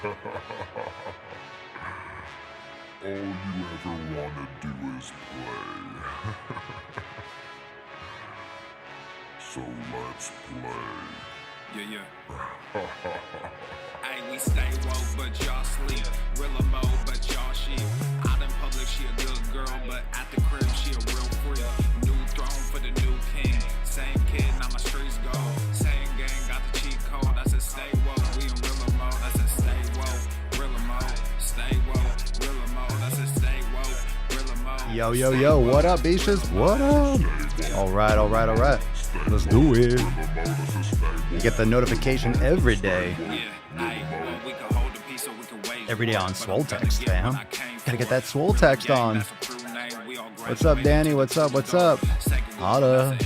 All you ever want to do is play. So let's play. Yeah. Hey, we stay woke, but y'all sleep. Real emo, but y'all sheep. Out in public, she a good girl, but at the crib, she a real freak. New throne for the new king. Same kid, now my streets go. Same gang, got the cheat code. I said stay woke, we in real emo. I said stay woke, real emo. Stay woke, real emo. I said stay woke, real emo. Yo, what up, Beaches? What up? All right. Let's do it. You get the notification every day. Every day on Swole text, fam. Gotta get that Swole text on. What's up, Danny? What's up? Holla.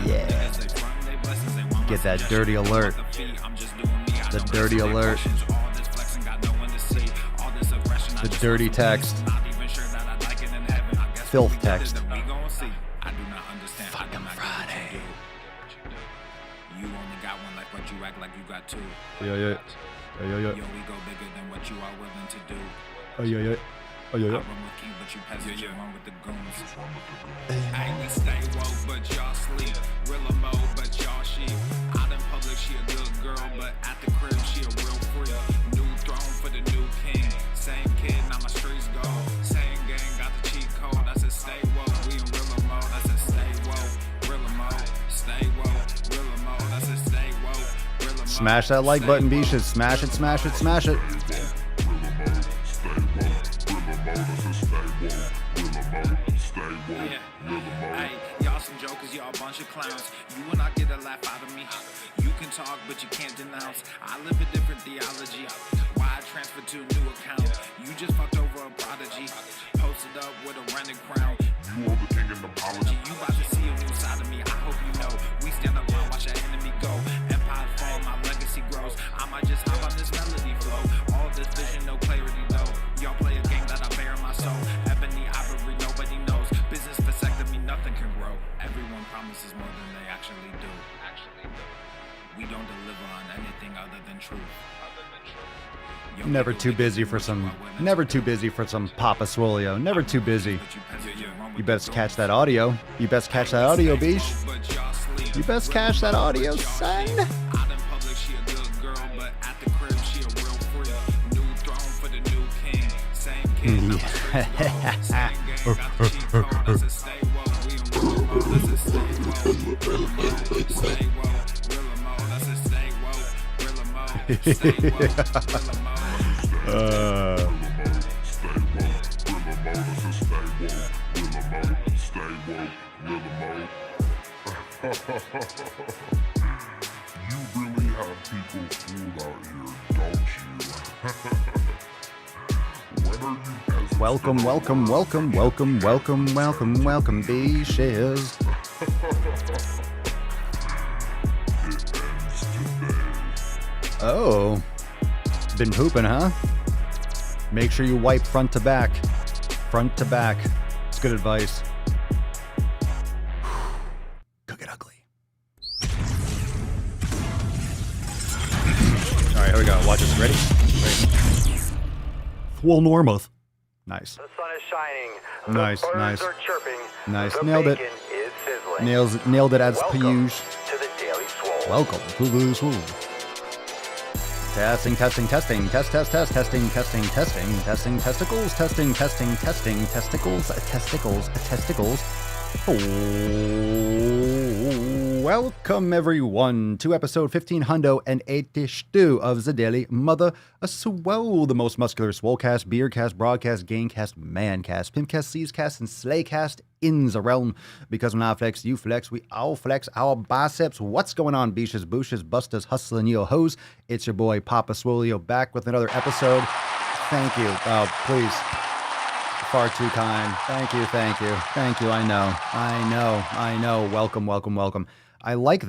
Yeah. Get that dirty alert. The dirty alert. The dirty text. Filth text. Fucking Friday. You only got one life, but you act like you got two. Yeah. Yo, we go bigger than what you are willing to do. Yeah. I run with King, but you peasants, you run with the goons. Hey, we stay woke, but y'all sleep. Real emo, but y'all sheep. Out in public, she a good girl, but at the crib, she a real freak. New throne for the new king. Same kid, now my streets go. Same gang, got the cheat code. I said stay woke, we in real emo. I said stay woke, real emo. Stay woke, real emo. I said stay woke, real emo. Smash that like button, Beaches. Smash it. Hey, y'all some jokers, y'all a bunch of clowns. You will not get a laugh out of me. You can talk, but you can't denounce. I live a different theology. Why I transferred to a new account? You just fucked over a prodigy. Posted up with a rented crown. You are the king and apology. You about to see a new side of me. I hope you know. We stand up and watch our enemy go. Empire fall, my legacy grows. I might just hop on this melody flow. All this vision, no clarity though. Y'all play a game that I bear in my soul. Ebony ivory, nobody knows. Business vasectomy, nothing can grow. Everyone promises more than they actually do. We don't deliver on anything other than truth. Never too busy for some Papa Swolio. Never too busy. You best catch that audio. Beach. You best catch that audio, son. Out in public, she a good girl, but at the crib, she a real freak. New throne for the new king. Same kid, now my streets go. Same gang, got the cheat code. I said stay woke, we in real emo. I said stay woke, real emo. Stay woke, real emo. I said stay woke, real emo. Stay woke, real emo. You really have people fooled out here, don't you? When are you peasants Welcome, Beaches. Oh, been pooping, huh? Make sure you wipe front to back. It's good advice. Cook it ugly. All right, here we go. Watch this. Ready? Full Normuth. Nice. The sun is shining. Nice, the birds nice. are chirping. Nice. The Nailed it. bacon is sizzling. Nailed it as Welcome Piyush. to the Daily Swole. Welcome to the Swole. Testing, testicles, testicles. Oh, welcome everyone to episode 1582 of the Daily Mother Swole, the most muscular swolecast, beercast, broadcast, gamecast, mancast, pimpcast, seascast, and slaycast in the realm. Because when I flex, you flex, we all flex our biceps. What's going on, beaches, booshes, busters, hustling yo hoes? It's your boy Papa Swolio back with another episode. Thank you. Oh, please. Far too kind. Thank you. I know. Welcome. I like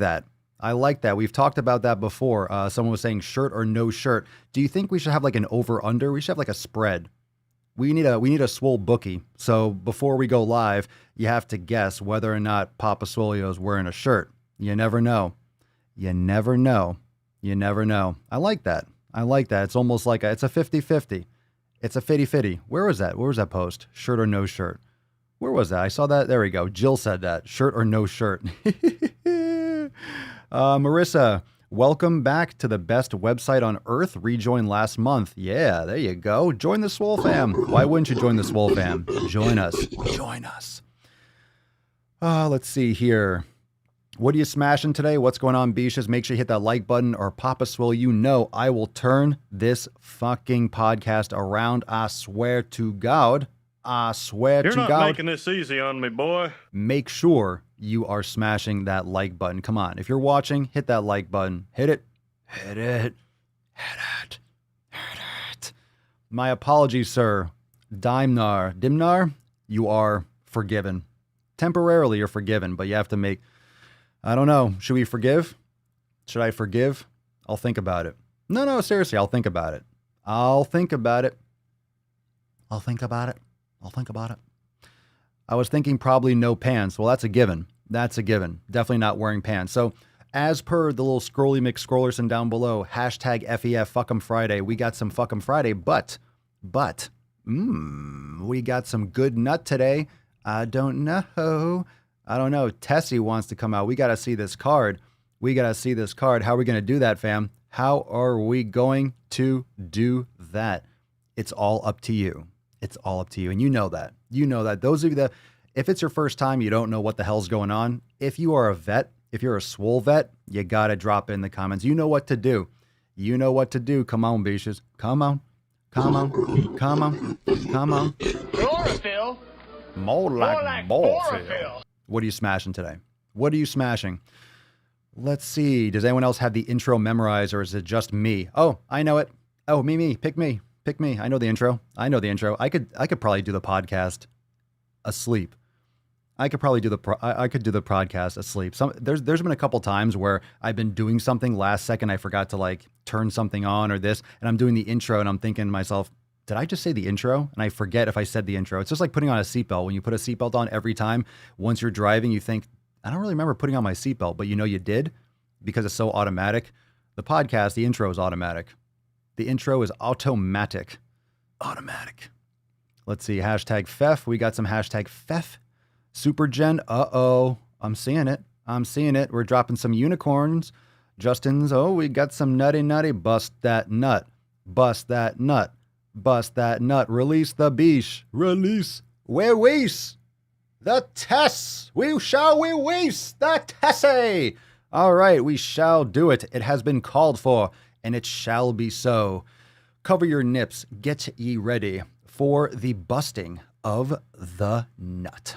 that. We've talked about that before. Someone was saying shirt or no shirt. Do you think we should have like an over-under? We should have like a spread. We need a Swole bookie. So before we go live, you have to guess whether or not Papa Swolio is wearing a shirt. You never know. You never know. You never know. I like that. I like that. It's almost like it's a 50-50. It's a fitty-fitty. Where was that? Where was that post? Shirt or no shirt? Where was that? I saw that. There we go. Jill said that. Shirt or no shirt. Marissa, welcome back to the best website on earth. Rejoined last month. Yeah, there you go. Join the Swole fam. Why wouldn't you join the Swole fam? Join us. Join us. Let's see here. What are you smashing today? What's going on, Beaches? Make sure you hit that like button or Papa Swole. You know I will turn this fucking podcast around. I swear to God. I swear to God. You're not making this easy on me, boy. Make sure you are smashing that like button. Come on. If you're watching, hit that like button. Hit it. Hit it. Hit it. Hit it. My apologies, sir. Dimnar, you are forgiven. Temporarily, you're forgiven, but you have to make... I don't know. Should we forgive? Should I forgive? I'll think about it. No, seriously, I'll think about it. I'll think about it. I'll think about it. I'll think about it. I was thinking probably no pants. Well, that's a given. That's a given. Definitely not wearing pants. So as per the little scrolly McScrollerson down below, hashtag FEF Fuck 'em Friday. We got some Fuck 'em Friday, but, we got some good nut today. I don't know. Tessie wants to come out. We got to see this card. How are we going to do that, fam? How are we going to do that? It's all up to you. It's all up to you. And you know that. Those of you that, if it's your first time, you don't know what the hell's going on. If you are a vet, if you're a Swole vet, you got to drop in the comments. You know what to do. Come on, Beaches. Come on. Chlorophyll? More like chlorophyll. What are you smashing today? What are you smashing? Let's see. Does anyone else have the intro memorized, or is it just me? Oh, I know it. Oh, me. Pick me. I know the intro. I could probably do the podcast asleep. I could do the podcast asleep. There's been a couple times where I've been doing something last second. I forgot to turn something on or this, and I'm doing the intro and I'm thinking to myself, did I just say the intro? And I forget if I said the intro. It's just like putting on a seatbelt. When you put a seatbelt on every time, once you're driving, you think, I don't really remember putting on my seatbelt, but you know you did because it's so automatic. The podcast, the intro is automatic. The intro is automatic. Automatic. Let's see. Hashtag FEF. We got some hashtag FEF. Super Gen. Uh-oh. I'm seeing it. We're dropping some unicorns. Justin's. Oh, we got some nutty. Bust that nut. Release the beesh. Release. We waste the Tess. We waste the Tessie. All right, we shall do it. It has been called for, and it shall be so. Cover your nips. Get ye ready for the busting of the nut.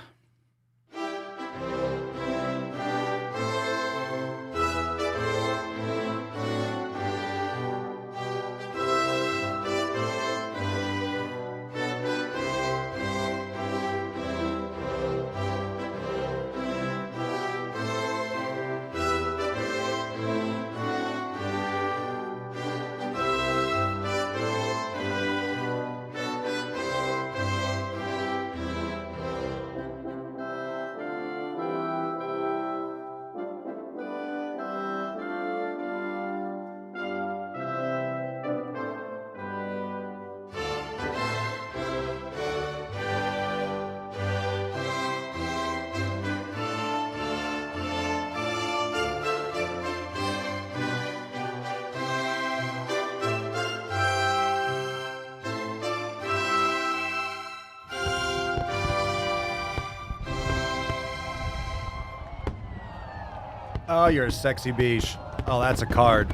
Oh, you're a sexy beach. Oh, that's a card.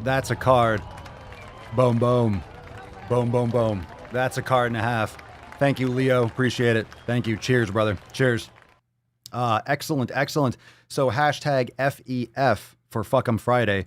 That's a card. Boom, boom. Boom, boom, boom. That's a card and a half. Thank you, Leo. Appreciate it. Thank you. Cheers, brother. Cheers. Excellent, excellent. So hashtag FEF for Fuck 'em Friday.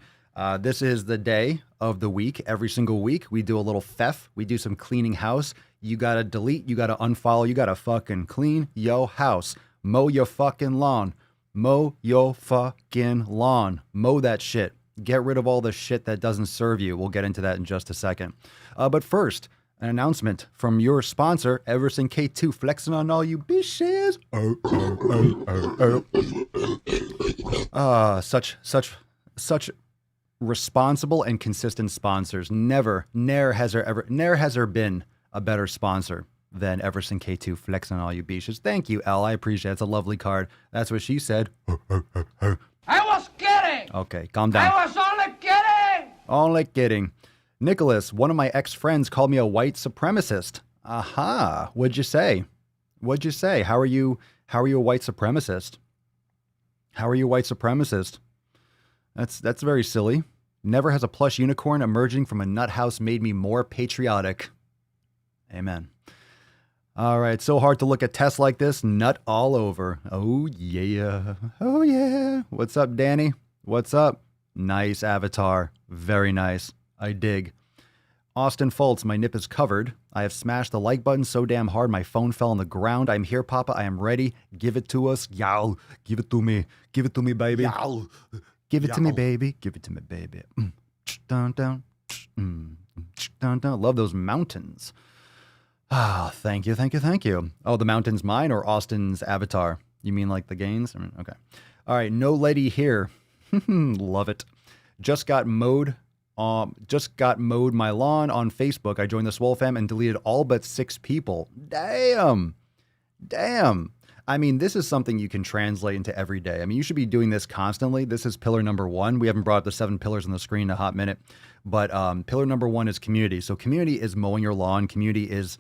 This is the day of the week. Every single week, we do a little FEF. We do some cleaning house. You got to delete. You got to unfollow. You got to fucking clean your house. Mow your fucking lawn. Mow your fucking lawn. Mow that shit. Get rid of all the shit that doesn't serve you. We'll get into that in just a second. But first, an announcement from your sponsor, Everson K2, flexing on all you bitches. Such responsible and consistent sponsors. Ne'er has there been a better sponsor than Everson K2, flexing on all you bitches. Thank you, Elle. I appreciate it. It's a lovely card. That's what she said. I was kidding. Okay, calm down. I was only kidding. Only kidding. Nicholas, one of my ex-friends called me a white supremacist. Aha. What'd you say? How are you a white supremacist? That's very silly. Never has a plush unicorn emerging from a nut house made me more patriotic. Amen. All right, so hard to look at tests like this. Nut all over. Oh, yeah. What's up, Danny? What's up? Nice avatar. Very nice. I dig. Austin Fultz, my nip is covered. I have smashed the like button so damn hard my phone fell on the ground. I'm here, Papa. I am ready. Give it to us. Yow. Give it to me. Give it to me, baby. Yow. Give it to me, baby. Give it to me, baby. Down, down. Down, down. Love those mountains. Ah, thank you. Oh, the mountain's mine or Austin's avatar? You mean like the gains? Okay. All right, no lady here. Love it. Just got mowed my lawn on Facebook. I joined the Swole fam and deleted all but 6 people. Damn. I mean, this is something you can translate into every day. I mean, you should be doing this constantly. This is pillar number 1. We haven't brought up the 7 pillars on the screen in a hot minute, but pillar number 1 is community. So community is mowing your lawn. Community is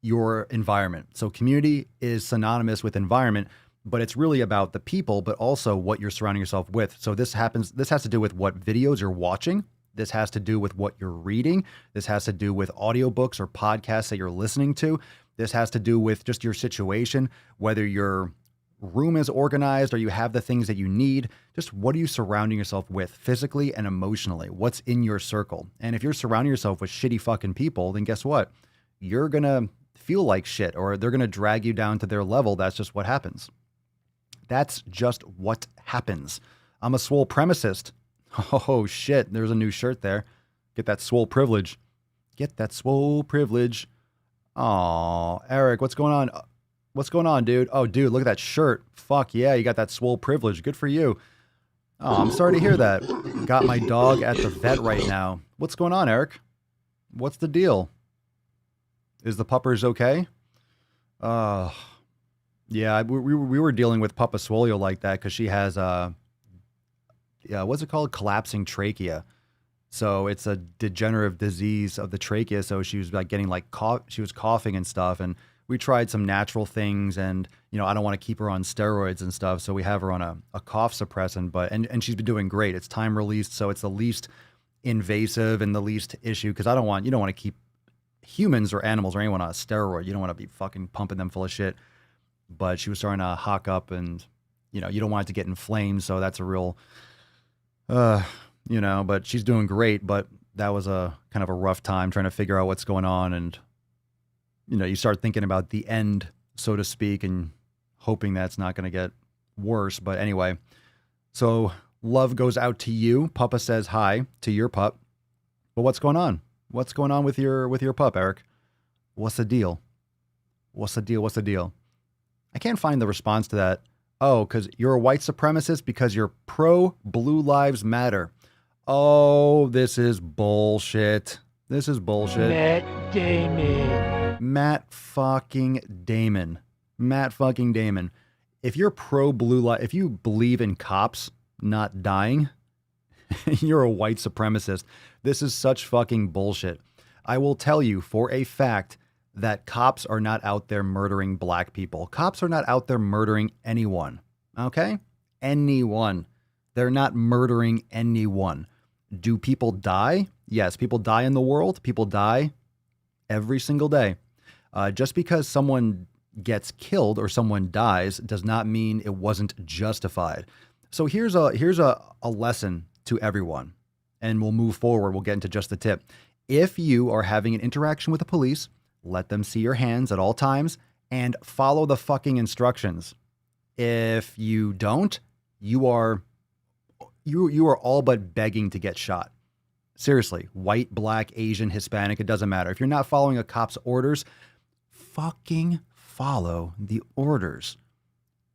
your environment. So community is synonymous with environment, but it's really about the people, but also what you're surrounding yourself with. So this has to do with what videos you're watching. This has to do with what you're reading. This has to do with audiobooks or podcasts that you're listening to. This has to do with just your situation, whether your room is organized or you have the things that you need. Just what are you surrounding yourself with physically and emotionally? What's in your circle? And if you're surrounding yourself with shitty fucking people, then guess what? You're going to feel like shit, or they're going to drag you down to their level. That's just what happens. That's just what happens. I'm a swole premicist. Oh shit, there's a new shirt there. Get that swole privilege. Aw, Eric, what's going on? Dude? Oh, dude, look at that shirt. Fuck yeah, you got that swole privilege. Good for you. Oh, I'm sorry to hear that. Got my dog at the vet right now. What's going on, Eric? What's the deal? Is the puppers okay? Yeah, we were dealing with Papa Swolio like that because she has what's it called? Collapsing trachea. So it's a degenerative disease of the trachea. So she was like getting she was coughing and stuff. And we tried some natural things, and I don't want to keep her on steroids and stuff. So we have her on a cough suppressant, and she's been doing great. It's time released, so it's the least invasive and the least issue because you don't want to keep humans or animals or anyone on a steroid. You don't want to be fucking pumping them full of shit. But she was starting to hawk up, and you don't want it to get inflamed. So that's a real, but she's doing great. But that was a kind of a rough time trying to figure out what's going on. And, you start thinking about the end, so to speak, and hoping that's not going to get worse. But anyway, so love goes out to you. Papa says hi to your pup. But what's going on? What's going on with your pup, Eric? What's the deal? I can't find the response to that. Oh, because you're a white supremacist because you're pro Blue Lives Matter. Oh, this is bullshit. Matt fucking Damon. If you're pro Blue Lives, if you believe in cops not dying, you're a white supremacist. This is such fucking bullshit. I will tell you for a fact that cops are not out there murdering black people. Cops are not out there murdering anyone. Okay? Anyone. They're not murdering anyone. Do people die? Yes, people die in the world. People die every single day. Just because someone gets killed or someone dies does not mean it wasn't justified. So here's a lesson to everyone, and we'll move forward. We'll get into just the tip. If you are having an interaction with the police, let them see your hands at all times and follow the fucking instructions. If you don't, you are all but begging to get shot. Seriously, white, black, Asian, Hispanic, it doesn't matter. If you're not following a cop's orders, fucking follow the orders.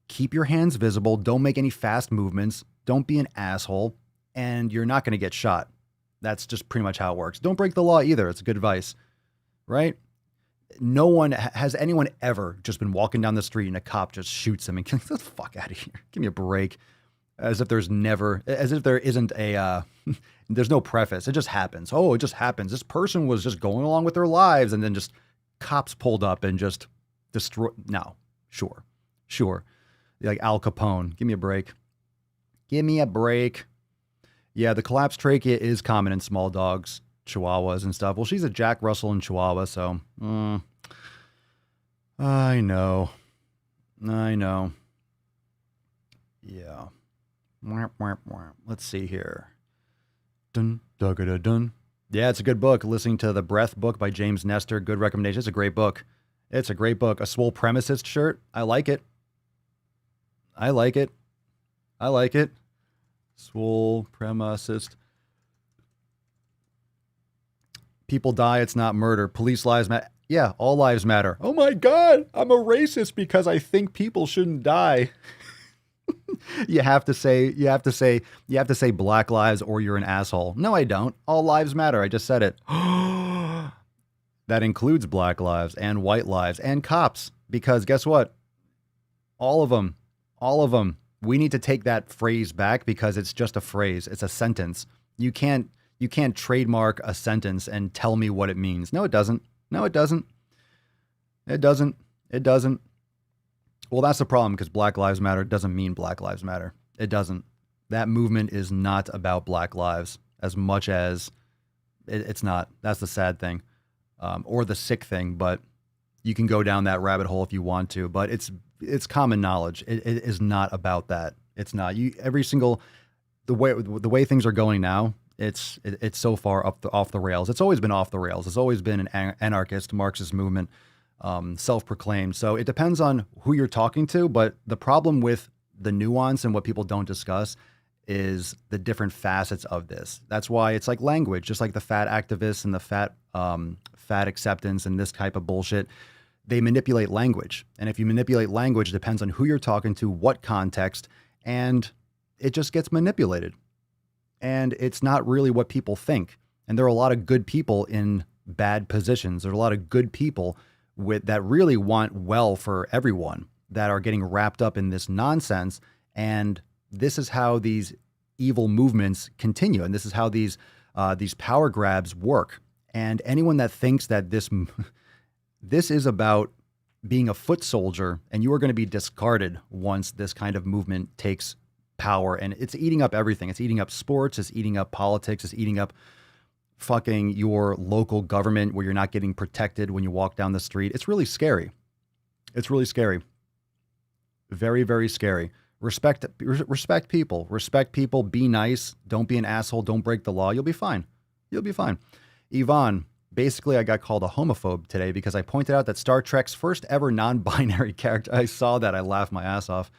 Keep your hands visible. Don't make any fast movements. Don't be an asshole. And you're not going to get shot. That's just pretty much how it works. Don't break the law either. It's good advice, right? No one, has anyone ever just been walking down the street and a cop just shoots them and kills, get the fuck out of here. Give me a break. As if there isn't a, there's no preface. It just happens. Oh, it just happens. This person was just going along with their lives and then just cops pulled up and just destroy. No, sure. Like Al Capone. Give me a break. Yeah, the collapsed trachea is common in small dogs, Chihuahuas and stuff. Well, she's a Jack Russell and Chihuahua, so I know. Yeah. Let's see here. Dun. Yeah, it's a good book. Listening to The Breath book by James Nestor. Good recommendation. It's a great book. A Swole Premicist shirt. I like it. Swole Premicist. People die. It's not murder. Police lives matter. Yeah, all lives matter. Oh my God, I'm a racist because I think people shouldn't die. You have to say black lives or you're an asshole. No, I don't. All lives matter. I just said it. That includes black lives and white lives and cops, because guess what? All of them. We need to take that phrase back because it's just a phrase. It's a sentence. You can't trademark a sentence and tell me what it means. No, it doesn't. Well, that's the problem, because Black Lives Matter doesn't mean Black Lives Matter. It doesn't. That movement is not about Black lives as much as it's not. That's the sad thing, or the sick thing. But you can go down that rabbit hole if you want to. But it's common knowledge. It is not about that. It's not. The way things are going now, it's so far off the rails. It's always been off the rails. It's always been an anarchist, Marxist movement. Self-proclaimed. So it depends on who you're talking to, but the problem with the nuance and what people don't discuss is the different facets of this. That's why it's like language, just like the fat activists and the fat acceptance and this type of bullshit. They manipulate language. And if you manipulate language, it depends on who you're talking to, what context, and it just gets manipulated. And it's not really what people think. And there are a lot of good people in bad positions. There are a lot of good people that really want well for everyone that are getting wrapped up in this nonsense. And this is how these evil movements continue. And this is how these power grabs work. And anyone that thinks that this is about being a foot soldier and you are going to be discarded once this kind of movement takes power, and it's eating up everything. It's eating up sports. It's eating up politics. It's eating up fucking your local government where you're not getting protected when you walk down the street. It's really scary. Very, very scary. Respect people. Respect people. Be nice. Don't be an asshole. Don't break the law. You'll be fine. Yvonne, basically I got called a homophobe today because I pointed out that Star Trek's first ever non-binary character, I saw that. I laughed my ass off.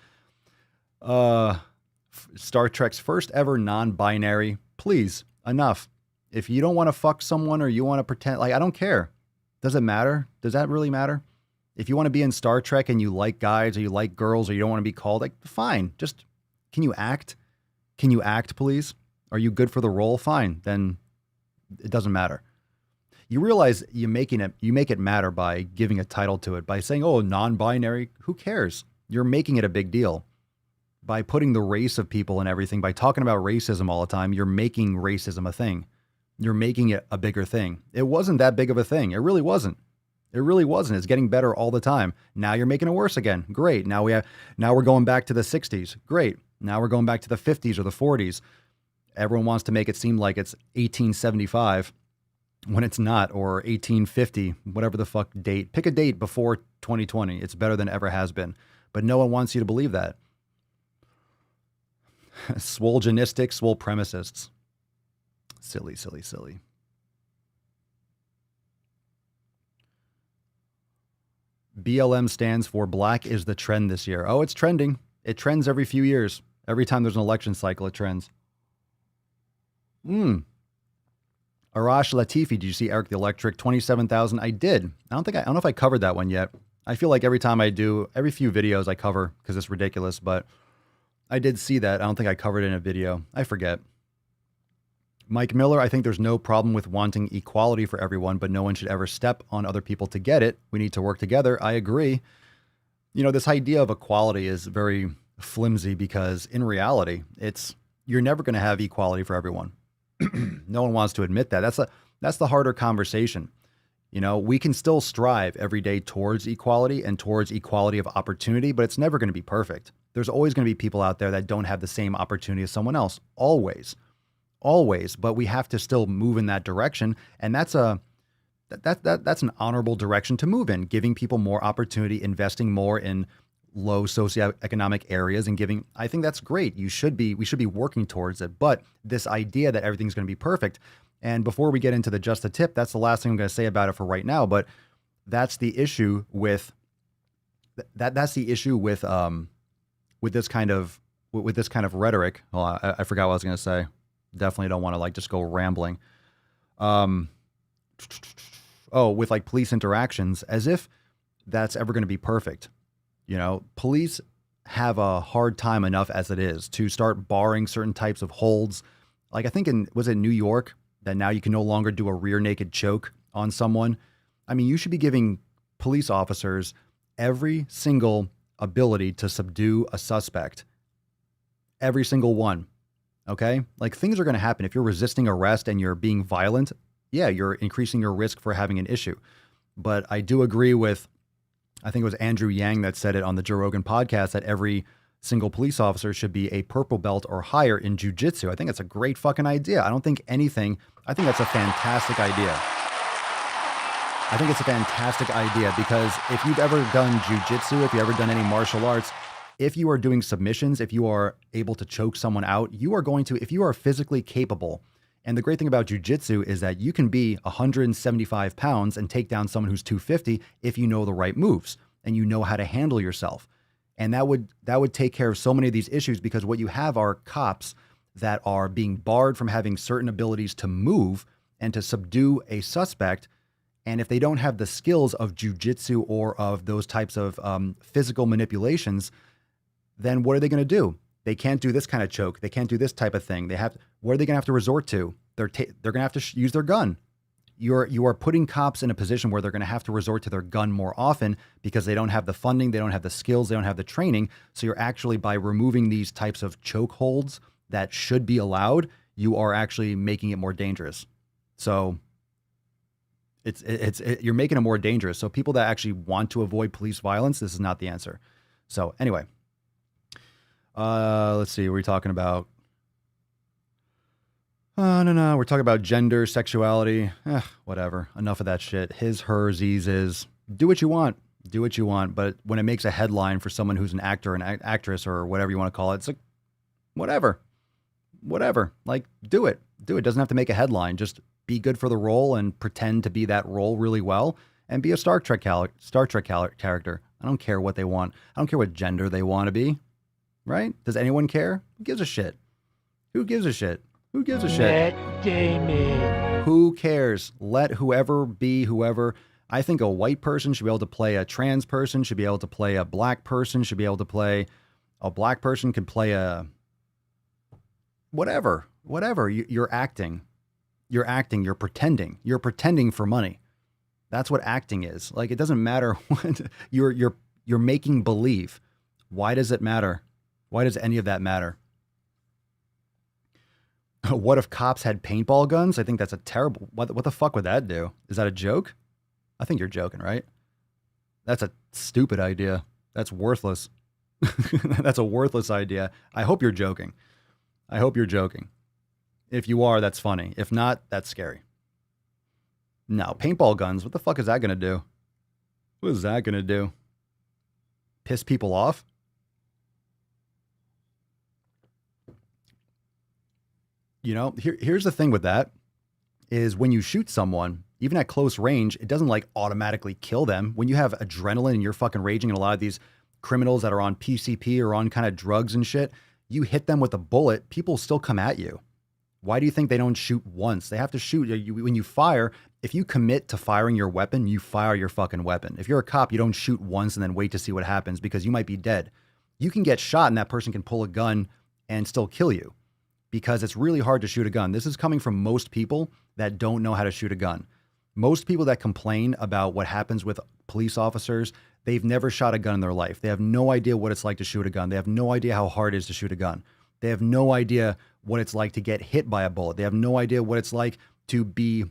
Star Trek's first ever non-binary. Please, enough. If you don't want to fuck someone or you want to pretend, like, I don't care. Does it matter? Does that really matter? If you want to be in Star Trek and you like guys or you like girls or you don't want to be called, like, fine. Just, can you act? Can you act, please? Are you good for the role? Fine. Then it doesn't matter. You realize you make it matter by giving a title to it, by saying, oh, non-binary. Who cares? You're making it a big deal. By putting the race of people and everything, by talking about racism all the time, you're making racism a thing. You're making it a bigger thing. It wasn't that big of a thing. It really wasn't. It's getting better all the time. Now you're making it worse again. Great. Now we're going back to the 60s. Great. Now we're going back to the 50s or the 40s. Everyone wants to make it seem like it's 1875 when it's not, or 1850, whatever the fuck date. Pick a date before 2020. It's better than it ever has been. But no one wants you to believe that. Swole genistics, swole premicists. Silly. BLM stands for Black is the Trend this year. Oh, it's trending. It trends every few years. Every time there's an election cycle, it trends. Arash Latifi, did you see Eric the Electric? 27,000. I did. I don't know if I covered that one yet. I feel like every time I do, every few videos I cover because it's ridiculous, but I did see that. I don't think I covered it in a video. I forget. Mike Miller, I think there's no problem with wanting equality for everyone, but no one should ever step on other people to get it. We need to work together. I agree. You know, this idea of equality is very flimsy because in reality, you're never going to have equality for everyone. No one wants to admit that. That's the harder conversation. You know, we can still strive every day towards equality and towards equality of opportunity, but it's never going to be perfect. There's always going to be people out there that don't have the same opportunity as someone else. Always. But we have to still move in that direction. And that's an honorable direction to move in, giving people more opportunity, investing more in low socioeconomic areas and giving, I think that's great. We should be working towards it. But this idea that everything's going to be perfect. And before we get into the just a tip, that's the last thing I'm going to say about it for right now. But that's the issue with that's the issue with this kind of rhetoric. Well, I forgot what I was going to say. Definitely don't want to just go rambling. With police interactions, as if that's ever going to be perfect. You know, police have a hard time enough as it is to start barring certain types of holds. Like I think was it New York that now you can no longer do a rear naked choke on someone. I mean, you should be giving police officers every single ability to subdue a suspect. Every single one. Okay? Like things are going to happen. If you're resisting arrest and you're being violent, yeah, you're increasing your risk for having an issue. But I do agree with, I think it was Andrew Yang that said it on the Joe Rogan podcast, that every single police officer should be a purple belt or higher in jiu-jitsu. I think it's a great fucking idea. I think that's a fantastic idea. I think it's a fantastic idea because if you've ever done jiu-jitsu, if you've ever done any martial arts, if you are doing submissions, if you are able to choke someone out, if you are physically capable. And the great thing about jiu-jitsu is that you can be 175 pounds and take down someone who's 250 if you know the right moves and you know how to handle yourself. And that would take care of so many of these issues because what you have are cops that are being barred from having certain abilities to move and to subdue a suspect. And if they don't have the skills of jiu-jitsu or of those types of physical manipulations, then what are they going to do? They can't do this kind of choke. They can't do this type of thing. What are they going to have to resort to? They're going to have to use their gun. You are putting cops in a position where they're going to have to resort to their gun more often because they don't have the funding, they don't have the skills, they don't have the training. So you're actually, by removing these types of choke holds that should be allowed, you are actually making it more dangerous. So you're making it more dangerous. So people that actually want to avoid police violence, this is not the answer. So anyway, let's see, what are we talking about? No. We're talking about gender, sexuality. Whatever. Enough of that shit. His, her, z's. Do what you want. Do what you want. But when it makes a headline for someone who's an actor, an actress, or whatever you want to call it, it's like, whatever. Like, do it. It doesn't have to make a headline. Just be good for the role and pretend to be that role really well and be a Star Trek character. I don't care what they want. I don't care what gender they want to be. Right? Does anyone care? Who gives a shit? Who gives a shit? Matt Damon. Who cares? Let whoever be whoever. I think a white person should be able to play a trans person, should be able to play a black person, should be able to play a black person, can play a whatever. You're acting. You're pretending. You're pretending for money. That's what acting is. Like, it doesn't matter what you're making believe. Why does it matter? Why does any of that matter? What if cops had paintball guns? I think that's a terrible... What the fuck would that do? Is that a joke? I think you're joking, right? That's a stupid idea. That's worthless. That's a worthless idea. I hope you're joking. If you are, that's funny. If not, that's scary. No, paintball guns. What the fuck is that going to do? What is that going to do? Piss people off? You know, here's the thing with that is when you shoot someone, even at close range, it doesn't automatically kill them. When you have adrenaline and you're fucking raging, and a lot of these criminals that are on PCP or on kind of drugs and shit, you hit them with a bullet, people still come at you. Why do you think they don't shoot once? They have to shoot. When you fire, if you commit to firing your weapon, you fire your fucking weapon. If you're a cop, you don't shoot once and then wait to see what happens because you might be dead. You can get shot and that person can pull a gun and still kill you because it's really hard to shoot a gun. This is coming from most people that don't know how to shoot a gun. Most people that complain about what happens with police officers, they've never shot a gun in their life. They have no idea what it's like to shoot a gun. They have no idea how hard it is to shoot a gun. They have no idea what it's like to get hit by a bullet. They have no idea what it's like to be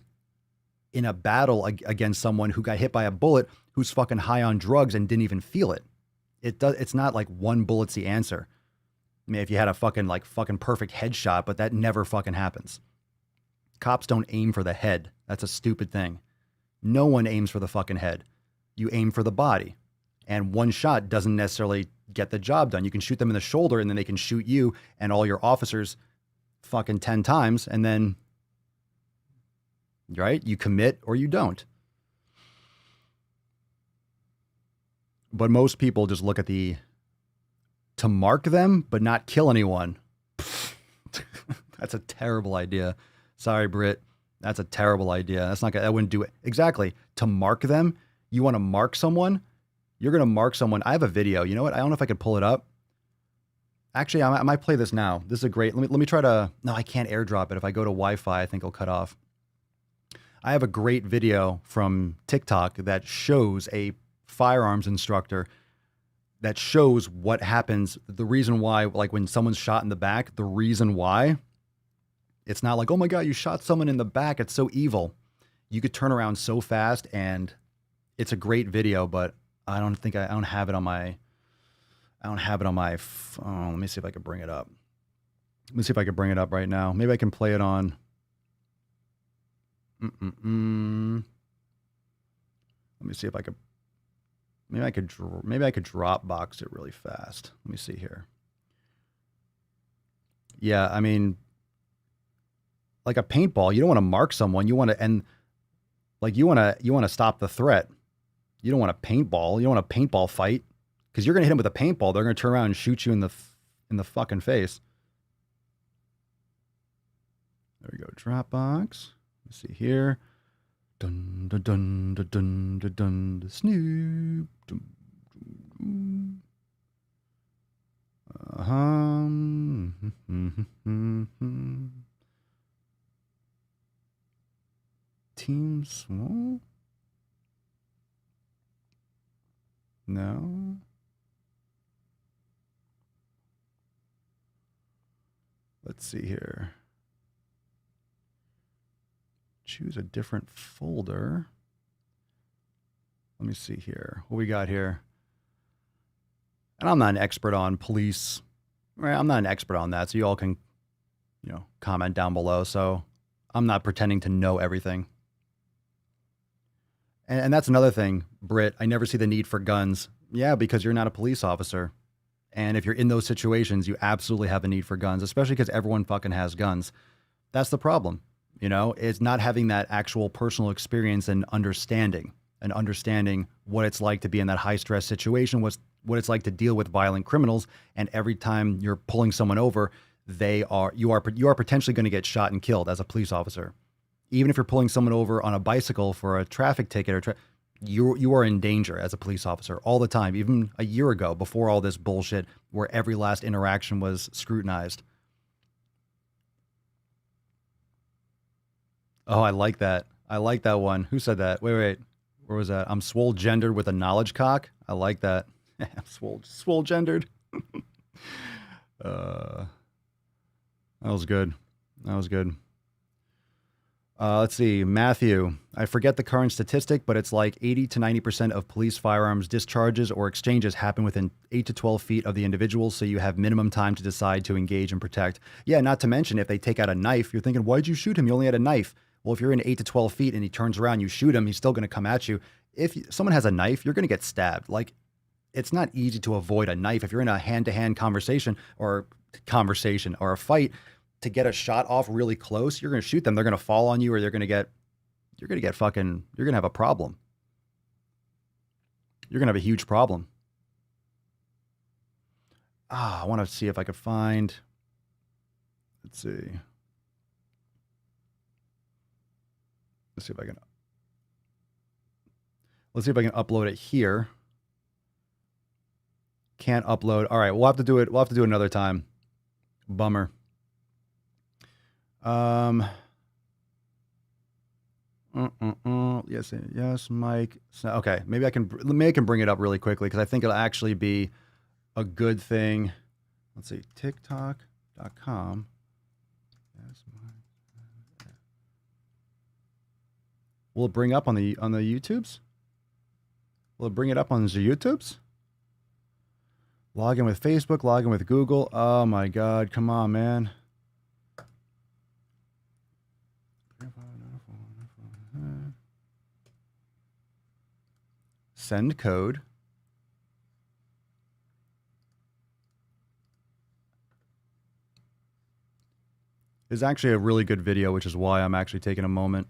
in a battle against someone who got hit by a bullet who's fucking high on drugs and didn't even feel it. It's not like one bullet's the answer. I mean, if you had a fucking perfect headshot, but that never fucking happens. Cops don't aim for the head. That's a stupid thing. No one aims for the fucking head. You aim for the body. And one shot doesn't necessarily get the job done. You can shoot them in the shoulder and then they can shoot you and all your officers fucking 10 times. And then, right, you commit or you don't. But most people just look at to mark them, but not kill anyone. That's a terrible idea. Sorry, Britt. That's a terrible idea. I wouldn't do it. Exactly. To mark them, you want to mark someone? You're going to mark someone. I have a video. You know what? I don't know if I could pull it up. Actually, I might play this now. This is a great, let me try to, no, I can't airdrop it. If I go to Wi-Fi, I think it'll cut off. I have a great video from TikTok that shows a firearms instructor that shows what happens. The reason why, like when someone's shot in the back, the reason why, it's not like, oh my God, you shot someone in the back. It's so evil. You could turn around so fast, and it's a great video, but I don't have it on my phone. Let me see if I can bring it up. Let me see if I can bring it up right now. Maybe I can play it on. Let me see if I could. Maybe I could drop box it really fast. Let me see here. Yeah, I mean, like a paintball, you don't want to mark someone. You want to you want to stop the threat. You don't want a paintball. You don't want a paintball fight because you're going to hit them with a paintball. They're going to turn around and shoot you in the fucking face. There we go. Dropbox. Let's see here. Dun dun dun dun dun dun dun. The Snoop. Dun, dun, dun. Team Swole? No. Let's see here. Choose a different folder. Let me see here. What we got here? And I'm not an expert on police. Right? I'm not an expert on that, so you all can, comment down below. So I'm not pretending to know everything. And that's another thing, Britt. I never see the need for guns. Yeah, because you're not a police officer. And if you're in those situations, you absolutely have a need for guns, especially because everyone fucking has guns. That's the problem. It's not having that actual personal experience and understanding what it's like to be in that high stress situation, what it's like to deal with violent criminals. And every time you're pulling someone over, you are potentially going to get shot and killed as a police officer. Even if you're pulling someone over on a bicycle for a traffic ticket, you are in danger as a police officer all the time. Even a year ago, before all this bullshit, where every last interaction was scrutinized. Oh, I like that. I like that one. Who said that? Wait. Where was that? I'm swole gendered with a knowledge cock. I like that. swole gendered. That was good. Let's see. Matthew, I forget the current statistic, but it's like 80 to 90% of police firearms discharges or exchanges happen within 8 to 12 feet of the individual, so you have minimum time to decide to engage and protect. Yeah, not to mention if they take out a knife, you're thinking, why'd you shoot him? You only had a knife. Well, if you're in 8 to 12 feet and he turns around, you shoot him, he's still going to come at you. If someone has a knife, you're going to get stabbed. Like, it's not easy to avoid a knife. If you're in a hand-to-hand conversation or a fight, to get a shot off really close, you're going to shoot them. They're going to fall on you, or you're going to have a problem. You're going to have a huge problem. I want to see if I could find, let's see. Let's see if I can. Let's see if I can upload it here. Can't upload. All right, we'll have to do it. We'll have to do it another time. Bummer. Yes, yes, Mike. So, okay, maybe I can bring it up really quickly because I think it'll actually be a good thing. Let's see, TikTok.com. Yes, Mike. Will it bring up on the YouTubes? Will it bring it up on the YouTubes? Log in with Facebook, log in with Google. Oh my God, come on, man. Send code. It's actually a really good video, which is why I'm actually taking a moment.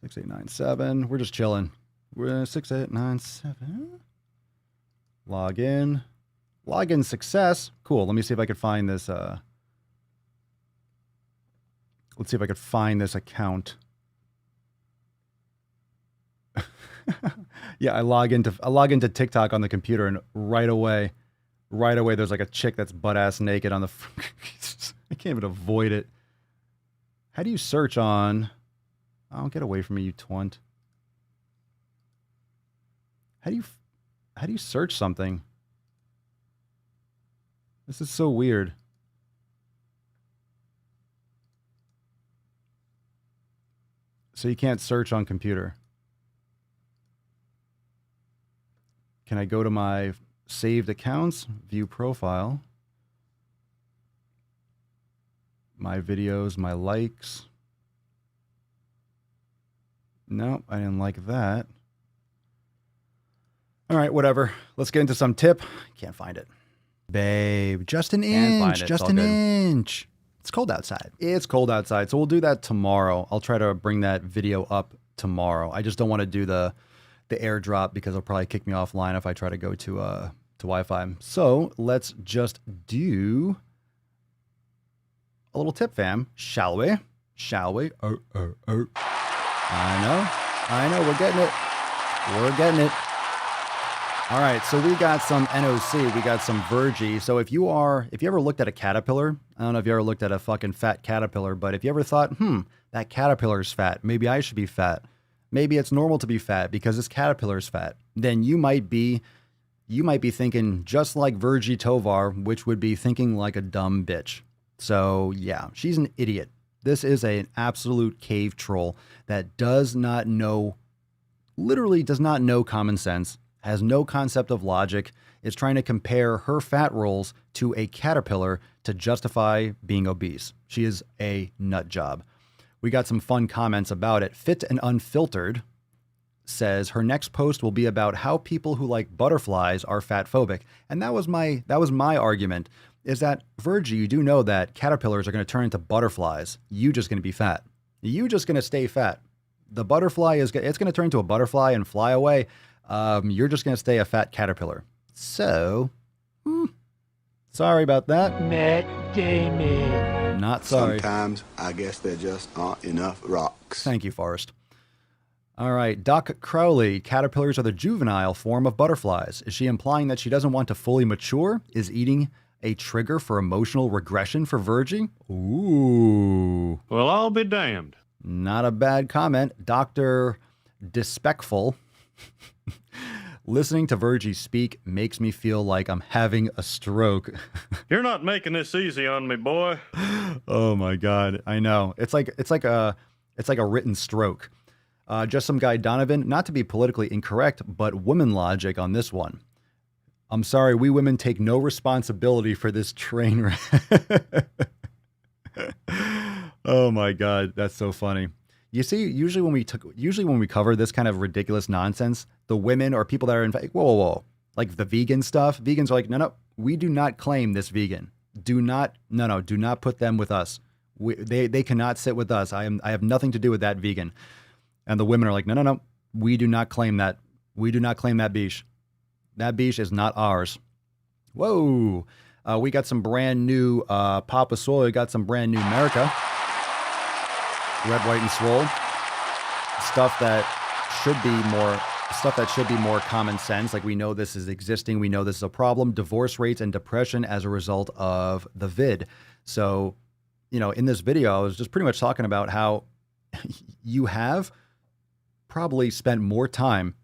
6897. We're just chilling. We're 6897. Log in. Login success. Cool. Let me see if I could find this. Let's see if I could find this account. Yeah, I log into TikTok on the computer, and right away, there's like a chick that's butt ass naked on the. I can't even avoid it. How do you search on? Oh, get away from me, you twant. How do you search something? This is so weird. So you can't search on computer. Can I go to my saved accounts, view profile, my videos, my likes? No, I didn't like that. All right, whatever. Let's get into some tip. Can't find it. Babe, just an inch, just an inch. It's cold outside. It's cold outside, so we'll do that tomorrow. I'll try to bring that video up tomorrow. I just don't want to do the airdrop because it'll probably kick me offline if I try to go to Wi-Fi. So let's just do a little tip, fam. Shall we? Shall we? I know. We're getting it. We're getting it. All right, so we got some NOC, we got some Virgie. So if you ever looked at a caterpillar, I don't know if you ever looked at a fucking fat caterpillar, but if you ever thought, that caterpillar's fat, maybe I should be fat. Maybe it's normal to be fat because this caterpillar's fat. Then you might be thinking just like Virgie Tovar, which would be thinking like a dumb bitch. So yeah, she's an idiot. This is an absolute cave troll that literally does not know common sense, has no concept of logic, is trying to compare her fat rolls to a caterpillar to justify being obese. She is a nut job. We got some fun comments about it. Fit and Unfiltered says her next post will be about how people who like butterflies are fat phobic. And that was my argument, is that Virgie, you do know that caterpillars are going to turn into butterflies. You just going to be fat. You just going to stay fat. The butterfly it's going to turn into a butterfly and fly away. You're just going to stay a fat caterpillar. So, sorry about that. Matt Damon. Not sorry. Sometimes I guess there just aren't enough rocks. Thank you, Forrest. All right, Doc Crowley, caterpillars are the juvenile form of butterflies. Is she implying that she doesn't want to fully mature? Is eating a trigger for emotional regression for Virgie? Ooh. Well, I'll be damned. Not a bad comment. Dr. Despectful. Listening to Virgie speak makes me feel like I'm having a stroke. You're not making this easy on me, boy. Oh my God, I know. It's like a written stroke. Just some guy Donovan, not to be politically incorrect, but woman logic on this one. I'm sorry, we women take no responsibility for this train wreck. Oh my God, that's so funny. You see, usually when we cover this kind of ridiculous nonsense, the women or people that are in fact, whoa, like the vegan stuff, vegans are like, no, we do not claim this vegan. Do not put them with us. They cannot sit with us. I have nothing to do with that vegan. And the women are like, no, we do not claim that. We do not claim that beach. That beach is not ours. Whoa. We got some brand new Papa Swole. We got some brand new America. Red, white, and swole. stuff that should be more common sense. Like, we know this is existing. We know this is a problem. Divorce rates and depression as a result of the vid. So, in this video, I was just pretty much talking about how you have probably spent more time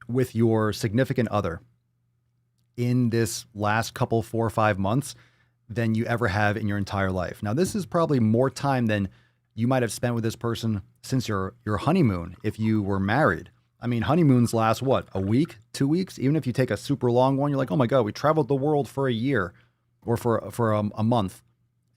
with your significant other in this last couple 4 or 5 months than you ever have in your entire life. Now, this is probably more time than you might have spent with this person since your honeymoon if you were married. I mean, honeymoons last what? A week, 2 weeks? Even if you take a super long one, you're like, oh my God, we traveled the world for a year or for a month.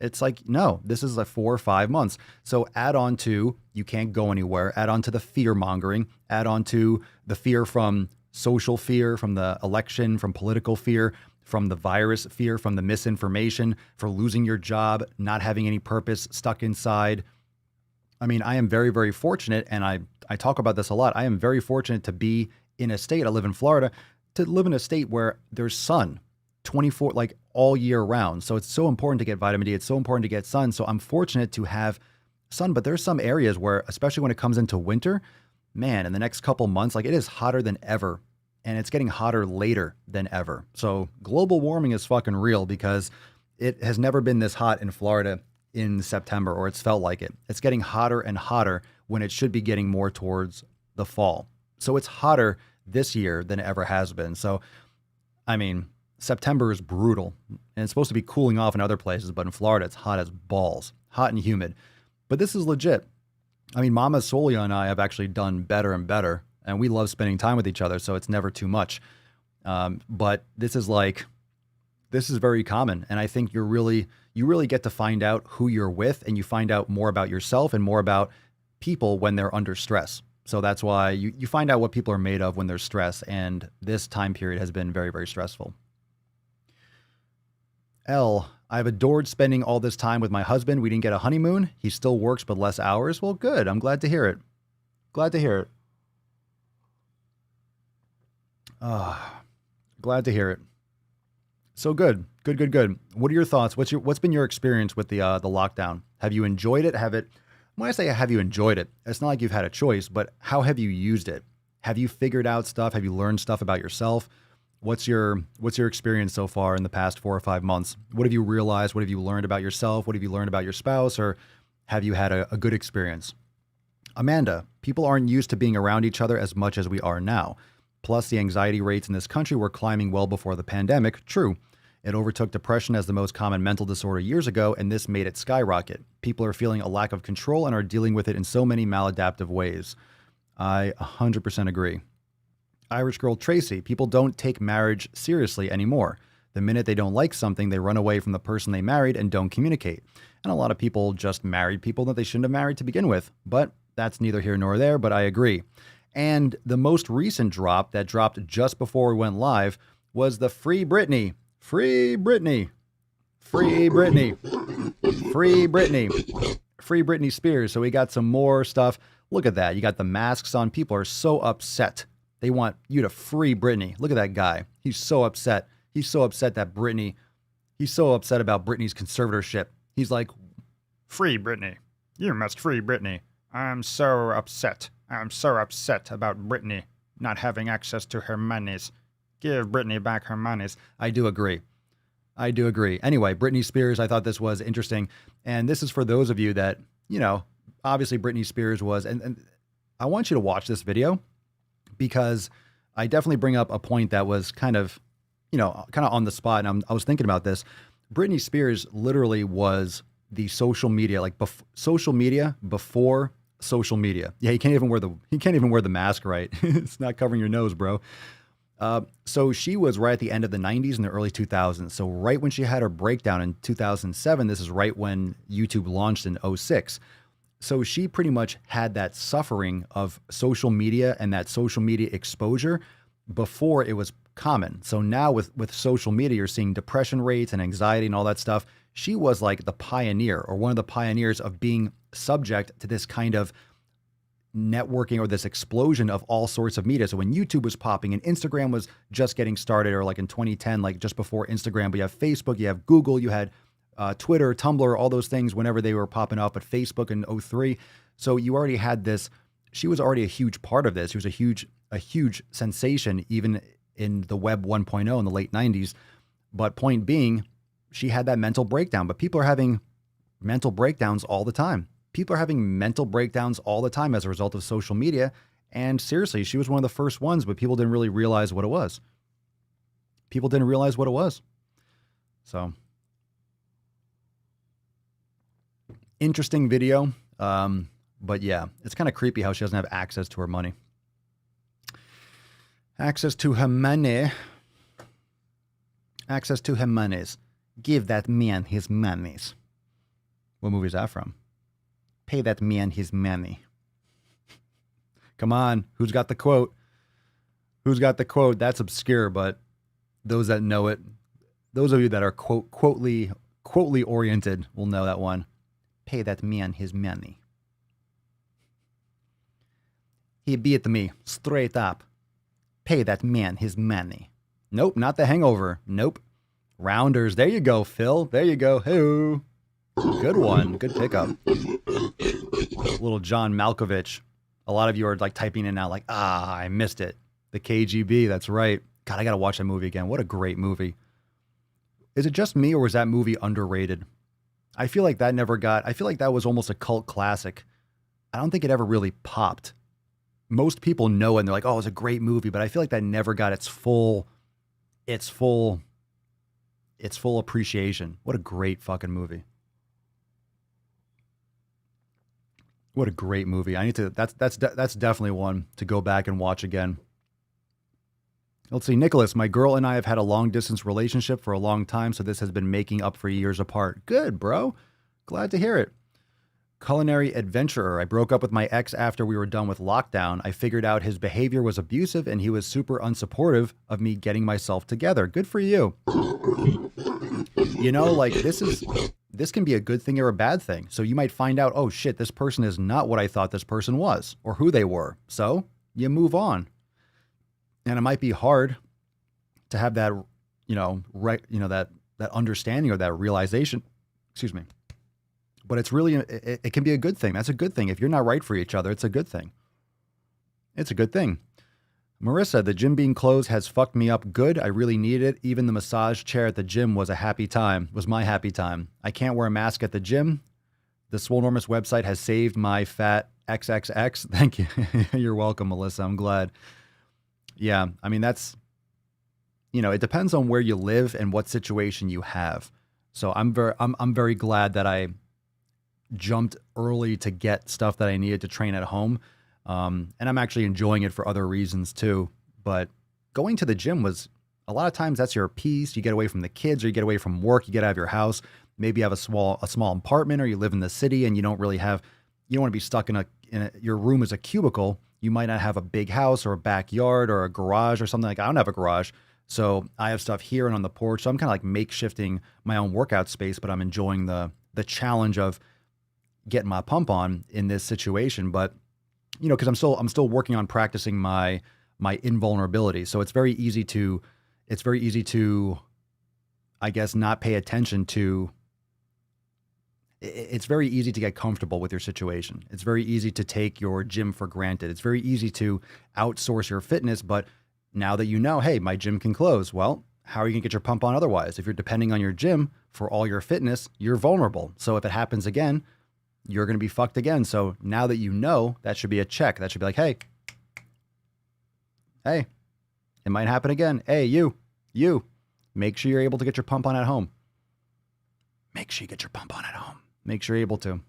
It's like, no, this is like 4 or 5 months. So add on to, you can't go anywhere, add on to the fear mongering, add on to the fear from social fear, from the election, from political fear, from the virus fear, from the misinformation, for losing your job, not having any purpose, stuck inside. I mean, I am very, very fortunate, and I talk about this a lot. I am very fortunate to be in a state, I live in Florida, to live in a state where there's sun 24, like all year round. So it's so important to get vitamin D. It's so important to get sun. So I'm fortunate to have sun, but there's some areas where, especially when it comes into winter, man, in the next couple months, like, it is hotter than ever, and it's getting hotter later than ever. So global warming is fucking real, because it has never been this hot in Florida in September, or it's felt like it. It's getting hotter and hotter when it should be getting more towards the fall. So it's hotter this year than it ever has been. So, I mean, September is brutal, and it's supposed to be cooling off in other places, but in Florida, it's hot as balls, hot and humid. But this is legit. I mean, Mama Swole and I have actually done better and better, and we love spending time with each other, so it's never too much. But this is very common, and I think you really get to find out who you're with, and you find out more about yourself and more about people when they're under stress. So that's why you find out what people are made of when there's stress, and this time period has been very, very stressful. I've adored spending all this time with my husband. We didn't get a honeymoon. He still works, but less hours. Well, good. I'm glad to hear it. Glad to hear it. Glad to hear it. So good. Good. What are your thoughts? What's been your experience with the lockdown? Have you enjoyed it? When I say have you enjoyed it, it's not like you've had a choice, but how have you used it? Have you figured out stuff? Have you learned stuff about yourself? What's your experience so far in the past 4 or 5 months? What have you realized? What have you learned about yourself? What have you learned about your spouse? Or have you had a good experience? Amanda, people aren't used to being around each other as much as we are now. Plus, the anxiety rates in this country were climbing well before the pandemic. True. It overtook depression as the most common mental disorder years ago, and this made it skyrocket. People are feeling a lack of control and are dealing with it in so many maladaptive ways. I 100% agree. Irish girl Tracy, people don't take marriage seriously anymore. The minute they don't like something, they run away from the person they married and don't communicate. And a lot of people just married people that they shouldn't have married to begin with. But that's neither here nor there, but I agree. And the most recent drop that dropped just before we went live was the Free Britney. Free Britney. Free Britney. Free Britney. Free Britney Spears. So we got some more stuff. Look at that. You got the masks on. People are so upset. They want you to free Britney. Look at that guy. He's so upset. He's so upset about Britney's conservatorship. He's like, free Britney. You must free Britney. I'm so upset. I'm so upset about Britney not having access to her monies. Give Britney back her monies. I do agree. Anyway, Britney Spears, I thought this was interesting. And this is for those of you that, obviously Britney Spears was, and I want you to watch this video, because I definitely bring up a point that was kind of on the spot. And I was thinking about this. Britney Spears literally was the social media, social media before social media. Yeah, he can't even wear the mask right. It's not covering your nose, bro. So she was right at the end of the 90s and the early 2000s. So right when she had her breakdown in 2007, this is right when YouTube launched in 2006. So she pretty much had that suffering of social media and that social media exposure before it was common. So now with social media, you're seeing depression rates and anxiety and all that stuff. She was like the pioneer, or one of the pioneers, of being subject to this kind of networking or this explosion of all sorts of media. So when YouTube was popping and Instagram was just getting started, or like in 2010, like just before Instagram, but you have Facebook, you have Google, you had Twitter, Tumblr, all those things whenever they were popping up, at Facebook in 2003. So you already had this she was already a huge part of this. She was a huge sensation even in the web 1.0 in the late 90s. But point being, she had that mental breakdown. But people are having mental breakdowns all the time. People are having mental breakdowns all the time as a result of social media. And seriously, she was one of the first ones, but people didn't really realize what it was. People didn't realize what it was. So, interesting video. But yeah, it's kind of creepy how she doesn't have access to her money. Access to her money. Access to her monies. Give that man his monies. What movie is that from? Pay that man his money. Come on, who's got the quote? Who's got the quote? That's obscure, but those that know it, those of you that are quotely oriented will know that one. Pay that man his money. He beat me straight up. Pay that man his money. Nope, not The Hangover. Nope. Rounders. There you go, Phil. There you go. Hey, good one. Good pickup. Little John Malkovich. A lot of you are like typing in now like, I missed it. The KGB. That's right. God, I got to watch that movie again. What a great movie. Is it just me or was that movie underrated? I feel like that was almost a cult classic. I don't think it ever really popped. Most people know it and they're like, oh, it's a great movie, but I feel like that never got its full appreciation. What a great fucking movie. What a great movie. That's definitely one to go back and watch again. Let's see, Nicholas, my girl and I have had a long distance relationship for a long time, so this has been making up for years apart. Good, bro. Glad to hear it. Culinary adventurer. I broke up with my ex after we were done with lockdown. I figured out his behavior was abusive and he was super unsupportive of me getting myself together. Good for you. You know, like this can be a good thing or a bad thing. So you might find out, oh shit, this person is not what I thought this person was or who they were. So you move on. And it might be hard to have that, that understanding or that realization, excuse me. But it's really, it can be a good thing. That's a good thing. If you're not right for each other, it's a good thing. It's a good thing. Marissa, the gym being closed has fucked me up good. I really need it. Even the massage chair at the gym was my happy time. I can't wear a mask at the gym. The Swolenormous website has saved my fat XXX. Thank you. You're welcome, Melissa. I'm glad. Yeah, I mean, that's, it depends on where you live and what situation you have. So I'm very glad that I jumped early to get stuff that I needed to train at home. And I'm actually enjoying it for other reasons too. But going to the gym was, a lot of times that's your peace. You get away from the kids or you get away from work. You get out of your house. Maybe you have a small apartment or you live in the city and you don't want to be stuck in your room is a cubicle. You might not have a big house or a backyard or a garage or something like that. I don't have a garage. So I have stuff here and on the porch. So I'm kind of like makeshifting my own workout space, but I'm enjoying the challenge of getting my pump on in this situation. But, because I'm still working on practicing my invulnerability. So it's very easy to, I guess, not pay attention to. It's very easy to get comfortable with your situation. It's very easy to take your gym for granted. It's very easy to outsource your fitness. But now that you know, hey, my gym can close. Well, how are you going to get your pump on otherwise? If you're depending on your gym for all your fitness, you're vulnerable. So if it happens again, you're going to be fucked again. So now that you know, that should be a check. That should be like, hey, it might happen again. Hey, you, make sure you're able to get your pump on at home. Make sure you get your pump on at home. Make sure you're able to.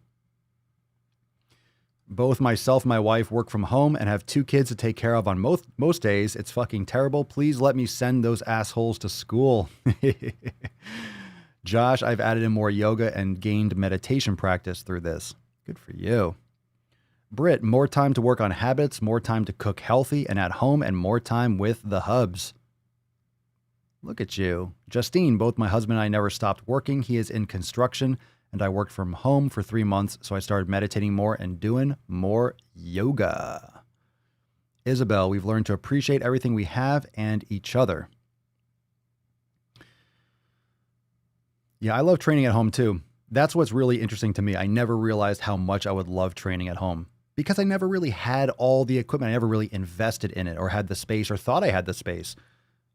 Both myself and my wife work from home and have 2 kids to take care of on most days. It's fucking terrible. Please let me send those assholes to school. Josh, I've added in more yoga and gained meditation practice through this. Good for you. Britt, more time to work on habits, more time to cook healthy and at home, and more time with the hubs. Look at you. Justine, both my husband and I never stopped working. He is in construction, and I worked from home for 3 months, so I started meditating more and doing more yoga. Isabel, we've learned to appreciate everything we have and each other. Yeah, I love training at home too. That's what's really interesting to me. I never realized how much I would love training at home. because I never really had all the equipment. I never really invested in it or had the space or thought I had the space.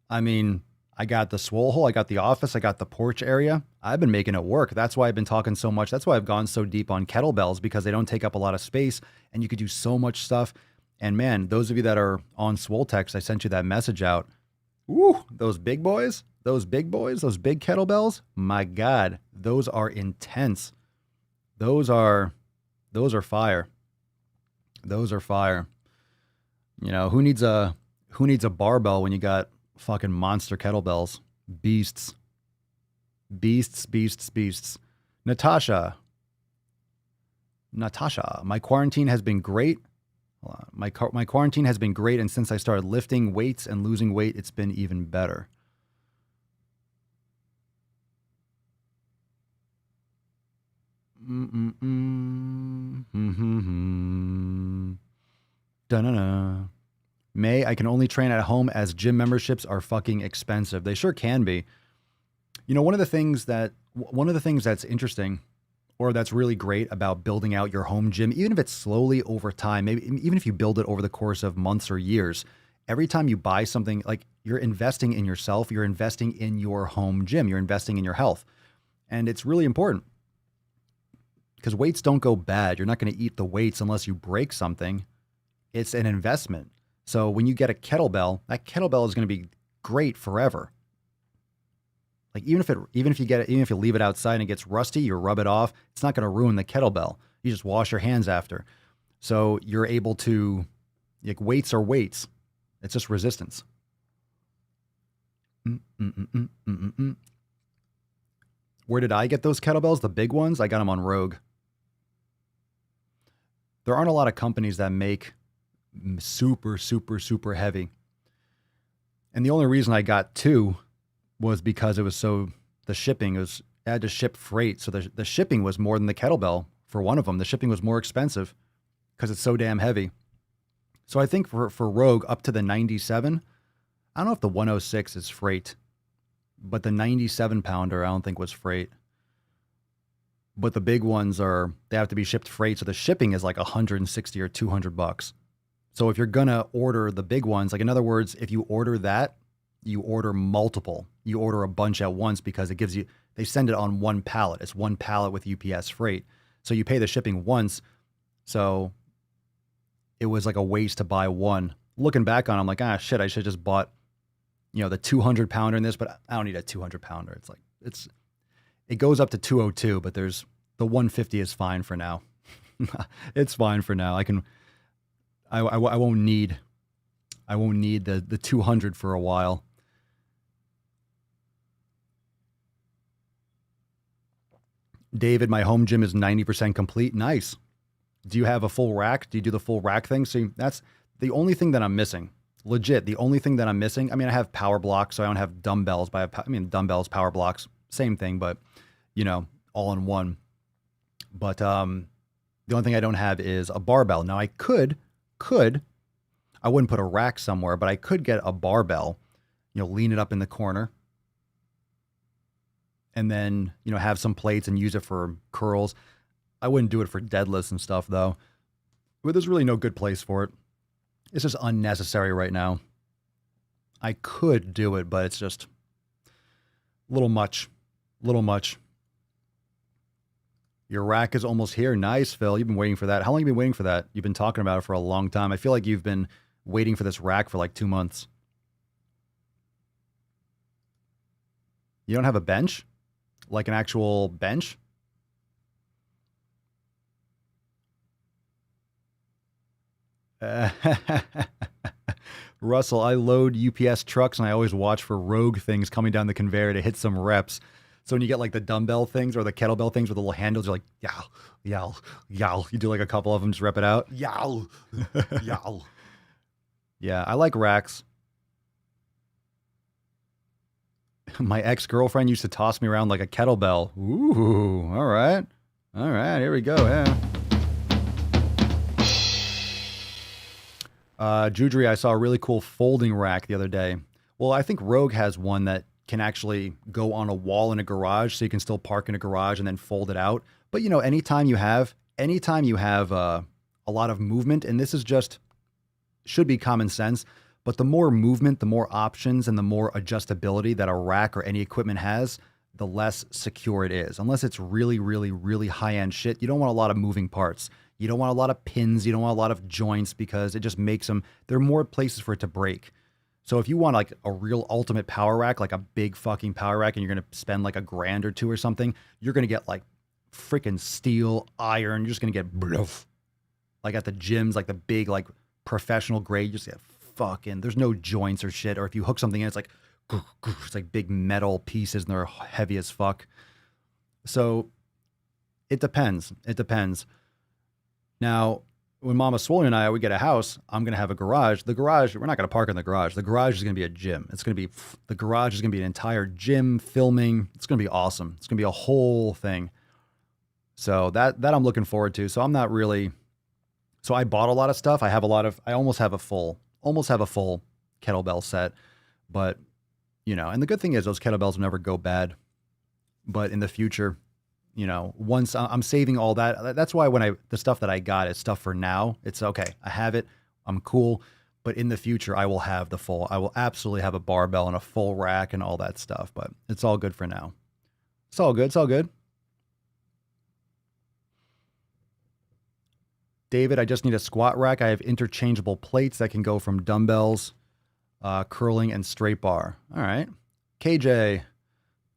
I mean, I got the Swole hole, I got the office, I got the porch area. I've been making it work. That's why I've been talking so much. That's why I've gone so deep on kettlebells, because they don't take up a lot of space and you could do so much stuff. And man, those of you that are on Swole Text, I sent you that message out. Woo, those big boys, those big kettlebells. My God, those are intense. Those are fire. Those are fire. You know, who needs a barbell when you got fucking monster kettlebells? Beasts. Natasha, my quarantine has been great. My quarantine has been great, and since I started lifting weights and losing weight, it's been even better. Da-na-na. May, I can only train at home as gym memberships are fucking expensive. They sure can be. You know, one of the things that's interesting, or that's really great about building out your home gym, even if it's slowly over time, maybe even if you build it over the course of months or years, every time you buy something, like, you're investing in yourself, you're investing in your home gym, you're investing in your health. And it's really important because weights don't go bad. You're not going to eat the weights unless you break something. It's an investment. So when you get a kettlebell, that kettlebell is going to be great forever. Like, even if you leave it outside and it gets rusty, you rub it off, it's not going to ruin the kettlebell. You just wash your hands after. So you're able to, like, weights are weights. It's just resistance. Where did I get those kettlebells? The big ones? I got them on Rogue. There aren't a lot of companies that make super, super, super heavy. And the only reason I got two was because it was the shipping was, I had to ship freight. So the shipping was more than the kettlebell for one of them. The shipping was more expensive because it's so damn heavy. So I think for Rogue up to the 97, I don't know if the 106 is freight, but the 97 pounder I don't think was freight. But the big ones they have to be shipped freight. So the shipping is like $160 or $200. So if you're going to order the big ones, like, in other words, if you order that, you order multiple. You order a bunch at once because they send it on one pallet. It's one pallet with UPS freight. So you pay the shipping once. So it was like a waste to buy one. Looking back on it, I'm like, shit, I should have just bought, the 200 pounder in this, but I don't need a 200 pounder. It's like, it goes up to 202, but the 150 is fine for now. It's fine for now. I won't need the 200 for a while. David, my home gym is 90% complete. Nice. Do you have a full rack? Do you do the full rack thing? See, that's the only thing that I'm missing. Legit, the only thing that I'm missing. I mean, I have power blocks, so I don't have dumbbells. Dumbbells, power blocks, same thing, but, all in one. But the only thing I don't have is a barbell. Now, I could, I wouldn't put a rack somewhere, but I could get a barbell, lean it up in the corner, and then, have some plates and use it for curls. I wouldn't do it for deadlifts and stuff, though. But there's really no good place for it. It's just unnecessary right now. I could do it, but it's just a little much. Your rack is almost here. Nice, Phil. You've been waiting for that. How long have you been waiting for that? You've been talking about it for a long time. I feel like you've been waiting for this rack for like 2 months. You don't have a bench? Like an actual bench? Russell, I load UPS trucks and I always watch for Rogue things coming down the conveyor to hit some reps. So when you get like the dumbbell things or the kettlebell things with the little handles, you're like, yow. You do like a couple of them, just rep it out. Yow. Yeah, I like racks. My ex-girlfriend used to toss me around like a kettlebell. Ooh, all right, here we go, yeah. Judry, I saw a really cool folding rack the other day. Well, I think Rogue has one that can actually go on a wall in a garage, so you can still park in a garage and then fold it out. But anytime you have a a lot of movement, and this is just should be common sense, but the more movement, the more options, and the more adjustability that a rack or any equipment has, the less secure it is. Unless it's really, really, really high-end shit, you don't want a lot of moving parts. You don't want a lot of pins. You don't want a lot of joints because it just makes them, there are more places for it to break. So if you want like a real ultimate power rack, like a big fucking power rack, and you're going to spend like $1,000 or $2,000 or something, you're going to get like freaking steel, iron. You're just going to get bluff. Like at the gyms, like the big, like professional grade, you just get fucking, there's no joints or shit. Or if you hook something in, it's like big metal pieces and they're heavy as fuck. So it depends. It depends. Now, when Mama Swole and I, we get a house, I'm going to have a garage. The garage, we're not going to park in the garage. The garage is going to be a gym. The garage is going to be an entire gym, filming. It's going to be awesome. It's going to be a whole thing. So that I'm looking forward to. So I'm not really, so I bought a lot of stuff. I almost have a full kettlebell set, but you know, and the good thing is those kettlebells will never go bad, but in the future, you know, once I'm saving all that, that's why the stuff that I got is stuff for now. It's okay. I have it. I'm cool. But in the future, I will absolutely have a barbell and a full rack and all that stuff, but it's all good for now. It's all good. It's all good. David, I just need a squat rack. I have interchangeable plates that can go from dumbbells, curling, and straight bar. All right. KJ,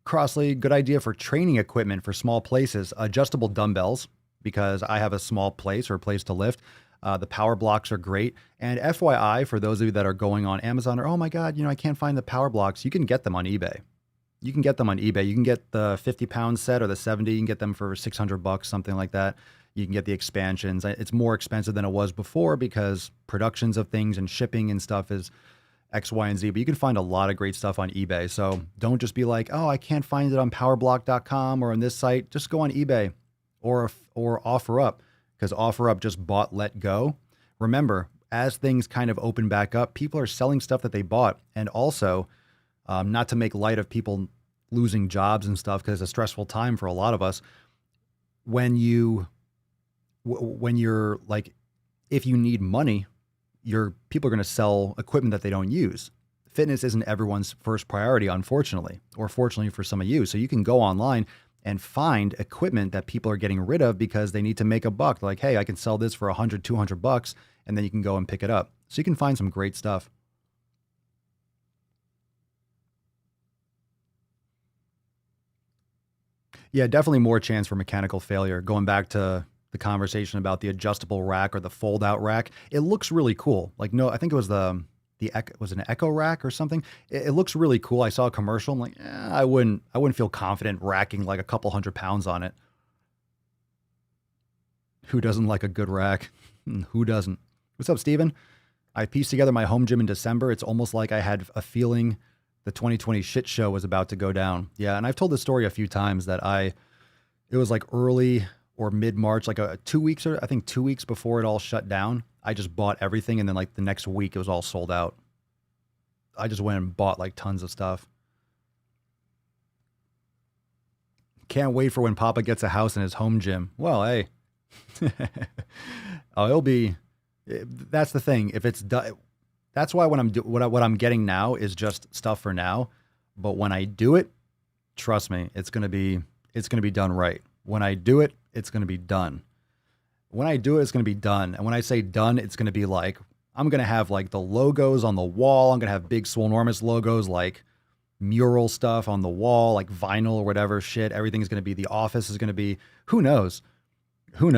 Crossley, good idea for training equipment for small places. Adjustable dumbbells, because I have a small place or a place to lift. The power blocks are great. And FYI, for those of you that are going on Amazon or, oh my God, you know, I can't find the power blocks. You can get them on eBay. You can get the 50-pound set or the 70. You can get them for $600, something like that. You can get the expansions. It's more expensive than it was before because productions of things and shipping and stuff is X, Y, and Z, but you can find a lot of great stuff on eBay. So don't just be like, oh, I can't find it on powerblock.com or on this site. Just go on eBay or OfferUp, because OfferUp just bought Let Go. Remember, as things kind of open back up, people are selling stuff that they bought. And also, not to make light of people losing jobs and stuff, because it's a stressful time for a lot of us. When you're like, if you need money, people are going to sell equipment that they don't use. Fitness isn't everyone's first priority, unfortunately, or fortunately for some of you. So you can go online and find equipment that people are getting rid of because they need to make a buck. Like, hey, I can sell this for $100, $200, and then you can go and pick it up. So you can find some great stuff. Yeah, definitely more chance for mechanical failure. Going back to the conversation about the adjustable rack or the fold out rack. It looks really cool. Like, no, I think it was was it an Echo rack or something? It looks really cool. I saw a commercial. I'm like, I wouldn't feel confident racking like a couple 100 pounds on it. Who doesn't like a good rack? Who doesn't? What's up, Steven? I pieced together my home gym in December. It's almost like I had a feeling the 2020 shit show was about to go down. Yeah. And I've told this story a few times that it was like early or mid-March, like 2 weeks, or I think 2 weeks before it all shut down, I just bought everything. And then like the next week, it was all sold out. I just went and bought like tons of stuff. Can't wait for when Papa gets a house in his home gym. Well, hey, that's the thing. If it's done, that's why what I'm getting now is just stuff for now. But when I do it, trust me, it's going to be done right. When I do it, it's going to be done. When I do it, it's going to be done. And when I say done, it's going to be like, I'm going to have like the logos on the wall. I'm going to have big Swolenormous logos, like mural stuff on the wall, like vinyl or whatever shit. Everything's going to be, the office is going to be, who knows? But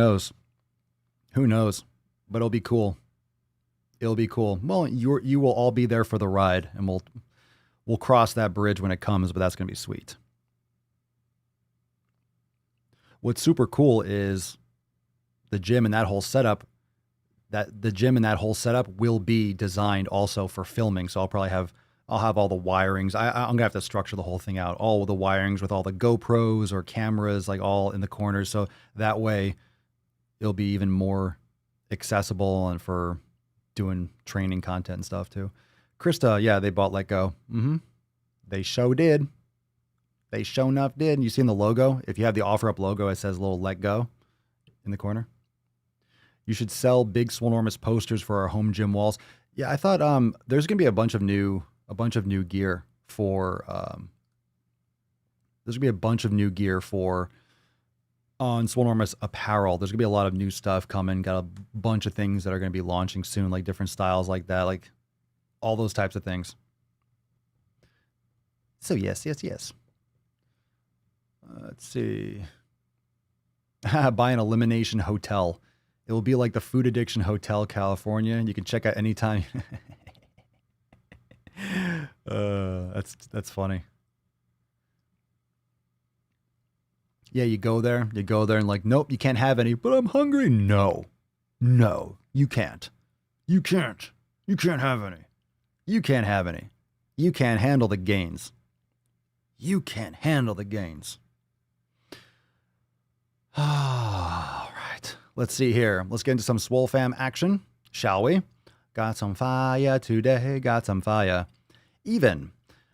it'll be cool. It'll be cool. Well, you will all be there for the ride, and we'll cross that bridge when it comes, but that's going to be sweet. What's super cool is the gym and that whole setup will be designed also for filming. So I'll have all the wirings. I'm gonna have to structure the whole thing out, all the wirings with all the GoPros or cameras, like all in the corners. So that way it'll be even more accessible and for doing training content and stuff too. Krista, yeah, they bought Let Go. They sure did. They sure enough did. You seen the logo? If you have the OfferUp logo, it says a little Let Go in the corner. You should sell big Swolenormous posters for our home gym walls. Yeah, I thought there's gonna be a bunch of new gear for there's gonna be a bunch of new gear for on Swolenormous apparel. There's gonna be a lot of new stuff coming. Got a bunch of things that are gonna be launching soon, like different styles like that, like all those types of things. So yes. Let's see. Buy an elimination hotel. It will be like the Food Addiction Hotel, California. You can check out anytime. That's funny. Yeah, you go there and like, nope, you can't have any, but I'm hungry. No, you can't. You can't have any. You can't have any. You can't handle the gains. You can't handle the gains. All right. Let's see here. Let's get into some Swole Fam action, shall we? Got some fire today. Got some fire. Even.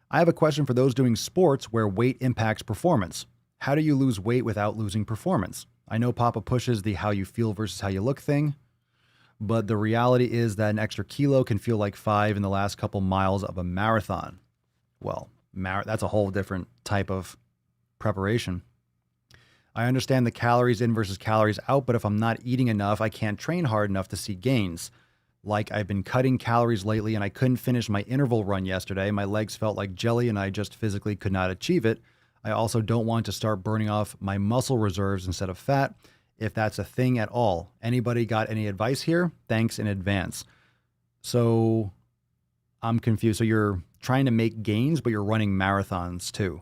I have a question for those doing sports where weight impacts performance. How do you lose weight without losing performance? I know Papa pushes the how you feel versus how you look thing, but the reality is that an extra kilo can feel like 5 in the last couple miles of a marathon. Well, that's a whole different type of preparation. I understand the calories in versus calories out, but if I'm not eating enough, I can't train hard enough to see gains. Like I've been cutting calories lately and I couldn't finish my interval run yesterday. My legs felt like jelly and I just physically could not achieve it. I also don't want to start burning off my muscle reserves instead of fat, if that's a thing at all. Anybody got any advice here? Thanks in advance. So I'm confused. So you're trying to make gains, but you're running marathons too.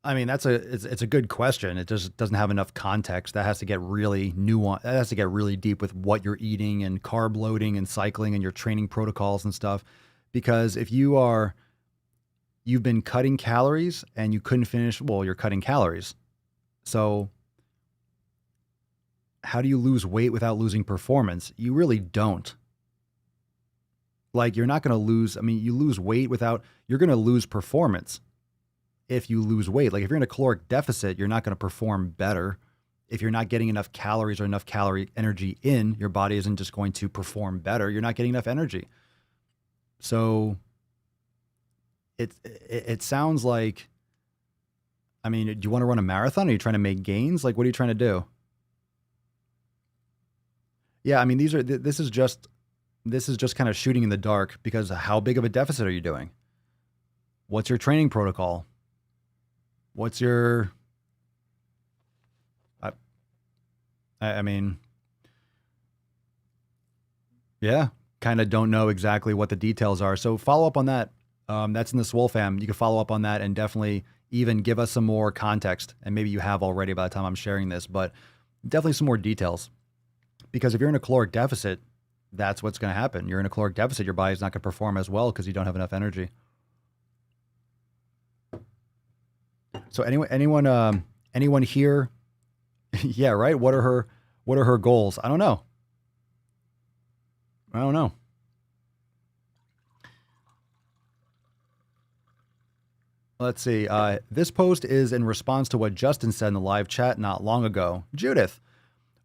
I mean, it's a good question. It just doesn't have enough context. That has to get really nuanced. That has to get really deep with what you're eating and carb loading and cycling and your training protocols and stuff. Because if you've been cutting calories and you couldn't finish, well, you're cutting calories. So how do you lose weight without losing performance? You really don't. Like, you're not going to lose. I mean, you lose weight you're going to lose performance. If you lose weight, like if you're in a caloric deficit, you're not going to perform better. If you're not getting enough calories or enough calorie energy in, your body isn't just going to perform better. You're not getting enough energy. So it sounds like, I mean, do you want to run a marathon? Are you trying to make gains? Like, what are you trying to do? Yeah, I mean, this is just kind of shooting in the dark, because how big of a deficit are you doing? What's your training protocol? What's your, I mean, yeah, kind of don't know exactly what the details are. So follow up on that. That's in the Swole Fam. You can follow up on that and definitely even give us some more context. And maybe you have already by the time I'm sharing this, but definitely some more details. Because if you're in a caloric deficit, that's what's going to happen. You're in a caloric deficit. Your body's not going to perform as well because you don't have enough energy. So anyone here? Yeah, right. What are her goals? I don't know. Let's see. This post is in response to what Justin said in the live chat not long ago. Judith,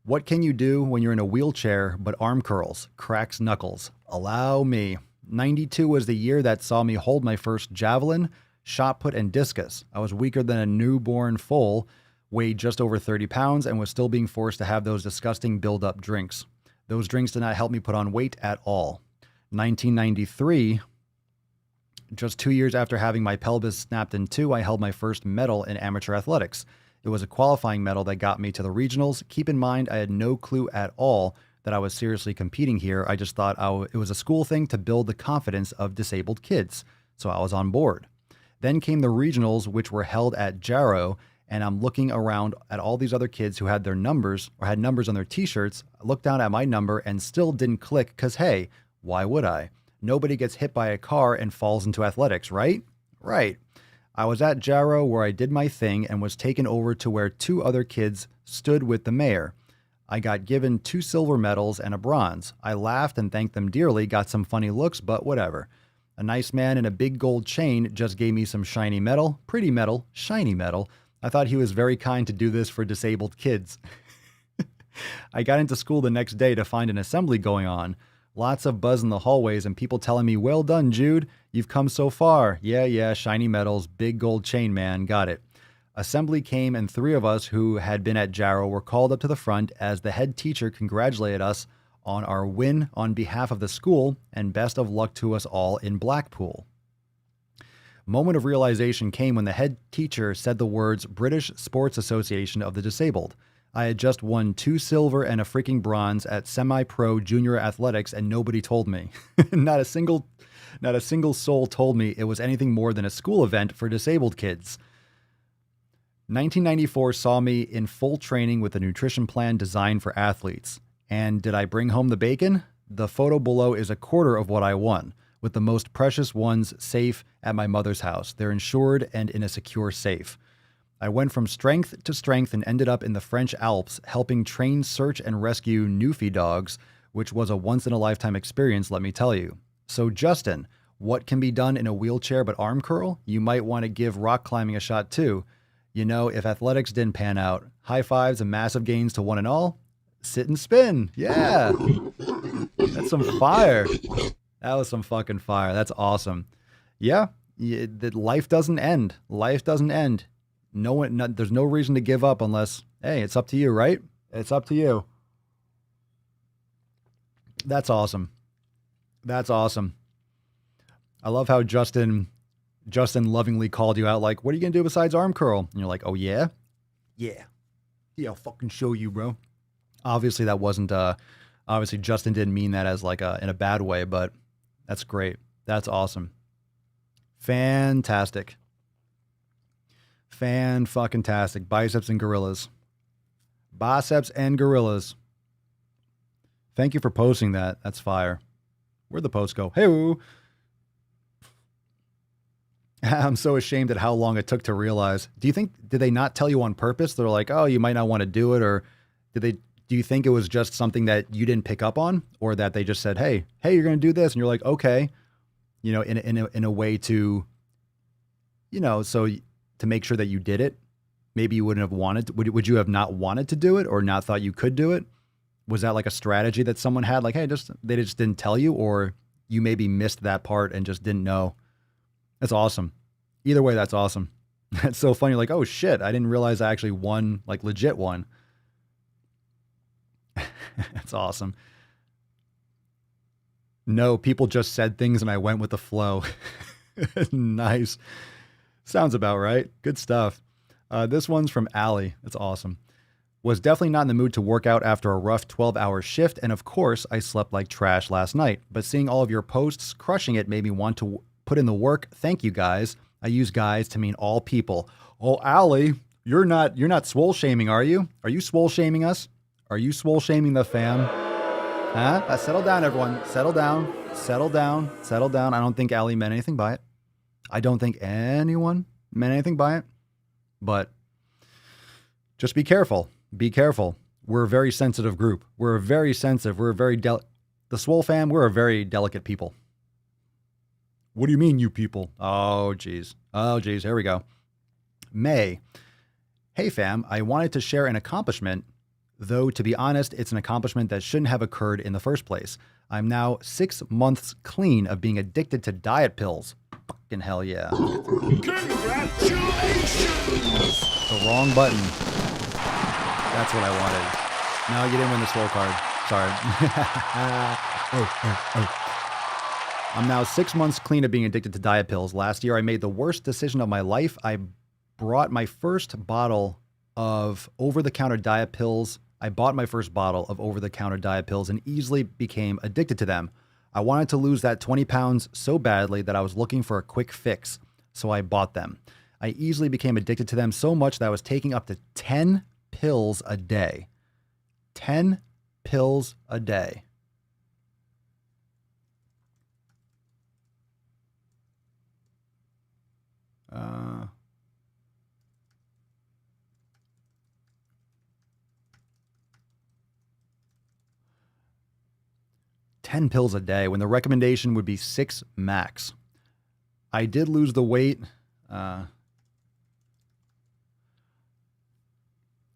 what can you do when you're in a wheelchair but arm curls, cracks knuckles? Allow me. 92 was the year that saw me hold my first javelin, shot put, and discus. I was weaker than a newborn foal, weighed just over 30 pounds, and was still being forced to have those disgusting build-up drinks. Those drinks did not help me put on weight at all. 1993, just 2 years after having my pelvis snapped in two, I held my first medal in amateur athletics. It was a qualifying medal that got me to the regionals. Keep in mind, I had no clue at all that I was seriously competing here. I just thought it was a school thing to build the confidence of disabled kids. So I was on board. Then came the regionals, which were held at Jarrow, and I'm looking around at all these other kids who had their numbers or had numbers on their t-shirts. I looked down at my number and still didn't click because, hey, why would I? Nobody gets hit by a car and falls into athletics, right? Right. I was at Jarrow where I did my thing and was taken over to where two other kids stood with the mayor. I got given 2 silver medals and a bronze. I laughed and thanked them dearly, got some funny looks, but whatever. A nice man in a big gold chain just gave me some shiny metal, pretty metal, shiny metal. I thought he was very kind to do this for disabled kids. I got into school the next day to find an assembly going on. Lots of buzz in the hallways and people telling me, well done, Jude. You've come so far. Yeah, shiny medals, big gold chain, man. Got it. Assembly came and 3 of us who had been at Jarrow were called up to the front as the head teacher congratulated us on our win on behalf of the school and best of luck to us all in Blackpool. Moment of realization came when the head teacher said the words British Sports Association of the Disabled. I had just won 2 silver and a freaking bronze at semi-pro junior athletics and nobody told me. Not a single soul told me it was anything more than a school event for disabled kids. 1994 saw me in full training with a nutrition plan designed for athletes. And did I bring home the bacon? The photo below is a quarter of what I won, with the most precious ones safe at my mother's house. They're insured and in a secure safe. I went from strength to strength and ended up in the French Alps helping train, search, and rescue Newfie dogs, which was a once-in-a-lifetime experience, let me tell you. So, Justin, what can be done in a wheelchair but arm curl? You might want to give rock climbing a shot too. You know, if athletics didn't pan out, high fives and massive gains to one and all, sit and spin. Yeah. That's some fire. That was some fucking fire. That's awesome. Yeah, life doesn't end. Life doesn't end. There's no reason to give up unless, hey, it's up to you, right? It's up to you. That's awesome. That's awesome. I love how Justin lovingly called you out like, what are you going to do besides arm curl? And you're like, oh, yeah? Yeah, I'll fucking show you, bro. Obviously, that wasn't, obviously, Justin didn't mean that as like in a bad way, but that's great. That's awesome. Fantastic. Fan-fucking-tastic. Biceps and gorillas. Biceps and gorillas. Thank you for posting that. That's fire. Where'd the post go? Hey-oo. I'm so ashamed at how long it took to realize. Did they not tell you on purpose? They're like, oh, you might not want to do it. Or do you think it was just something that you didn't pick up on? Or that they just said, hey, you're going to do this. And you're like, okay, you know, in a way to, you know, so to make sure that you did it. Maybe you wouldn't have wanted to, would you have not wanted to do it or not thought you could do it? Was that like a strategy that someone had? Like, hey, they just didn't tell you, or you maybe missed that part and just didn't know. That's awesome. Either way, that's awesome. It's so funny. You're like, oh shit, I didn't realize I actually won, like legit won. That's awesome. No, people just said things and I went with the flow. Nice. Sounds about right. Good stuff. This one's from Allie. That's awesome. Was definitely not in the mood to work out after a rough 12-hour shift, and of course, I slept like trash last night. But seeing all of your posts crushing it made me want to put in the work. Thank you, guys. I use guys to mean all people. Oh, Allie, you're not swole shaming, are you? Are you swole shaming us? Are you swole shaming the fam? Huh? Settle down, everyone. Settle down. Settle down. Settle down. I don't think Allie meant anything by it. I don't think anyone meant anything by it. But just be careful. Be careful. We're a very sensitive group. We're very sensitive. The Swole fam, we're a very delicate people. What do you mean, you people? Oh, geez. Here we go. May. Hey, fam. I wanted to share an accomplishment, though, to be honest, it's an accomplishment that shouldn't have occurred in the first place. I'm now 6 months clean of being addicted to diet pills. Fucking hell yeah. Congratulations! The wrong button. That's what I wanted. No, you didn't win the Swole card. Sorry. I'm now 6 months clean of being addicted to diet pills. Last year, I made the worst decision of my life. I brought my first bottle of over-the-counter diet pills. I bought my first bottle of over-the-counter diet pills and easily became addicted to them. I wanted to lose that 20 pounds so badly that I was looking for a quick fix, so I bought them. I easily became addicted to them so much that I was taking up to 10 pills a day. 10 pills a day. Uh, 10 pills a day when the recommendation would be 6 max. I did lose the weight. I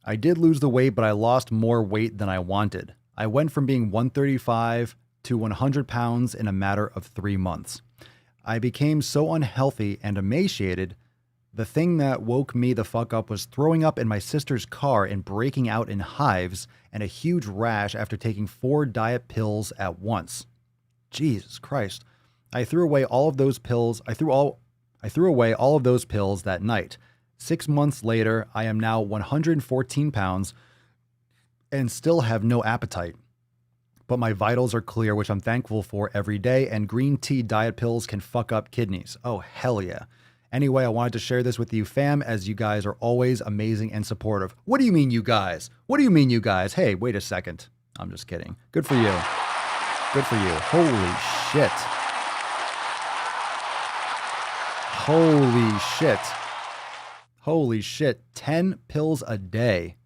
I did lose the weight, but I lost more weight than I wanted. I went from being 135 to 100 pounds in a matter of 3 months. I became so unhealthy and emaciated. The thing that woke me the fuck up was throwing up in my sister's car and breaking out in hives and a huge rash after taking 4 diet pills at once. Jesus Christ. I threw away all of those pills. I threw away all of those pills that night. 6 months later, I am now 114 pounds and still have no appetite. But my vitals are clear, which I'm thankful for every day, and green tea diet pills can fuck up kidneys. Oh, hell yeah. Anyway, I wanted to share this with you, fam, as you guys are always amazing and supportive. What do you mean, you guys? What do you mean, you guys? Hey, wait a second. I'm just kidding. Good for you. Good for you. Holy shit. Holy shit. Holy shit. 10 pills a day.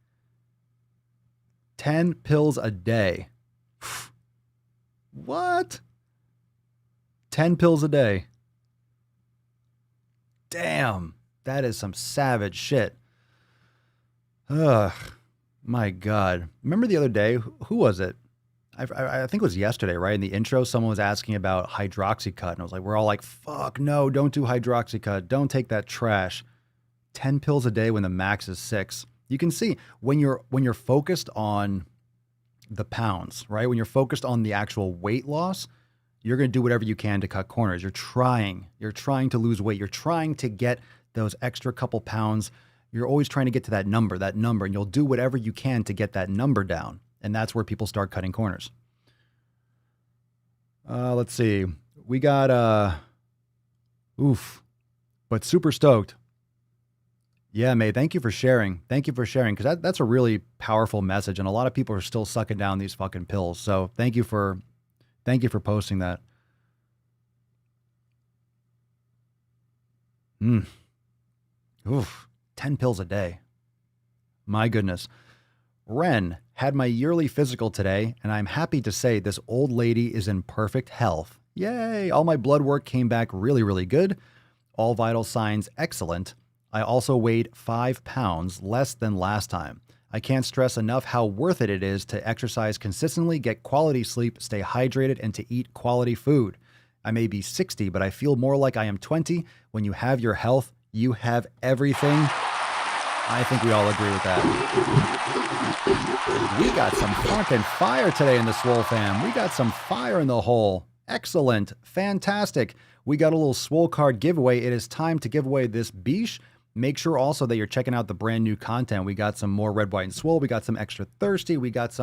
10 pills a day. What? 10 pills a day. Damn, that is some savage shit. Ugh, my God. Remember the other day, who was it? I think it was yesterday, right? In the intro, someone was asking about hydroxycut. And I was like, we're all like, fuck no, don't do hydroxycut. Don't take that trash. 10 pills a day when the max is 6. You can see when you're focused on the pounds, right? When you're focused on the actual weight loss, you're going to do whatever you can to cut corners. You're trying to lose weight. You're trying to get those extra couple pounds. You're always trying to get to that number, and you'll do whatever you can to get that number down. And that's where people start cutting corners. Let's see. We got, but super stoked. Yeah, May, thank you for sharing. Thank you for sharing, because that's a really powerful message, and a lot of people are still sucking down these fucking pills. So thank you for posting that. 10 pills a day. My goodness. Ren had my yearly physical today, and I'm happy to say this old lady is in perfect health. Yay! All my blood work came back really, really good. All vital signs excellent. I also weighed 5 pounds less than last time. I can't stress enough how worth it is to exercise consistently, get quality sleep, stay hydrated, and to eat quality food. I may be 60, but I feel more like I am 20. When you have your health, you have everything. I think we all agree with that. We got some fucking fire today in the Swole fam. We got some fire in the hole. Excellent. Fantastic. We got a little Swole card giveaway. It is time to give away this biche. Make sure also that you're checking out the brand new content. We got some more Red, White, and Swole. We got some Extra Thirsty. We got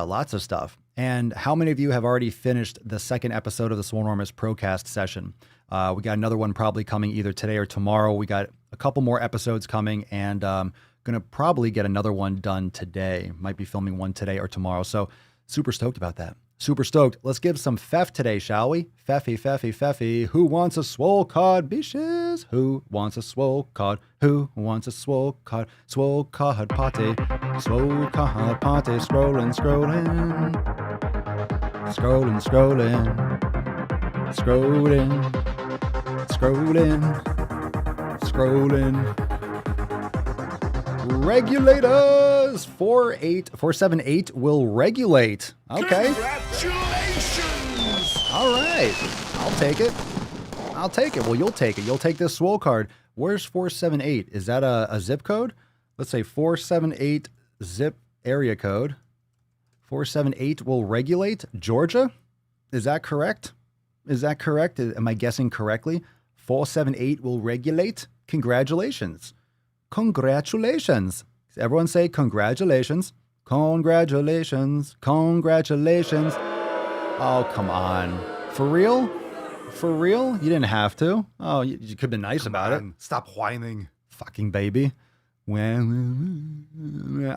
lots of stuff. And how many of you have already finished the second episode of the Swolenormous Procast session? We got another one probably coming either today or tomorrow. We got a couple more episodes coming, and gonna probably get another one done today. Might be filming one today or tomorrow. So super stoked about that. Super stoked. Let's give some Fef today, shall we? Feffy, Feffy, Feffy. Who wants a Swole card, bitches? Who wants a Swole card? Who wants a Swole card? Swole card party. Swole card party. Scrolling, scrolling. Scrolling, scrolling. Scrolling. Scrolling. Scrolling. Regulators 478 will regulate. Okay. Congratulations. All right. I'll take it. Well, you'll take it. You'll take this Swole card. Where's 478? Is that a zip code? Let's say 478 zip area code. 478 will regulate. Georgia? Is that correct? Am I guessing correctly? 478 will regulate. Congratulations. Congratulations. Everyone say congratulations. Congratulations. Congratulations. Oh, come on. For real? For real? You didn't have to. Oh, you could have been nice about it. Stop whining. Fucking baby. I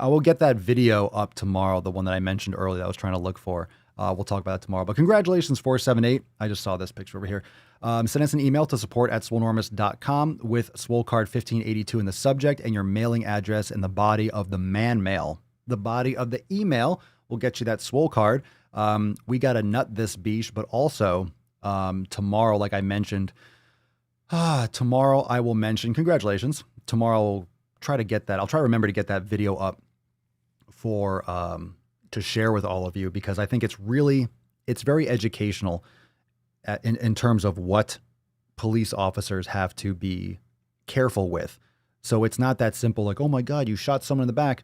will get that video up tomorrow, the one that I mentioned earlier that I was trying to look for. We'll talk about it tomorrow. But congratulations, 478. I just saw this picture over here. Send us an email to support@swolenormous.com with SwoleCard 1582 in the subject and your mailing address in the body of the man mail. The body of the email will get you that Swole card. We got to nut this beach, but also tomorrow, like I mentioned, tomorrow I will mention, congratulations. Tomorrow I'll try to get that. I'll try to remember to get that video up for to share with all of you, because I think it's very educational in terms of what police officers have to be careful with. So it's not that simple, like, oh my God, you shot someone in the back.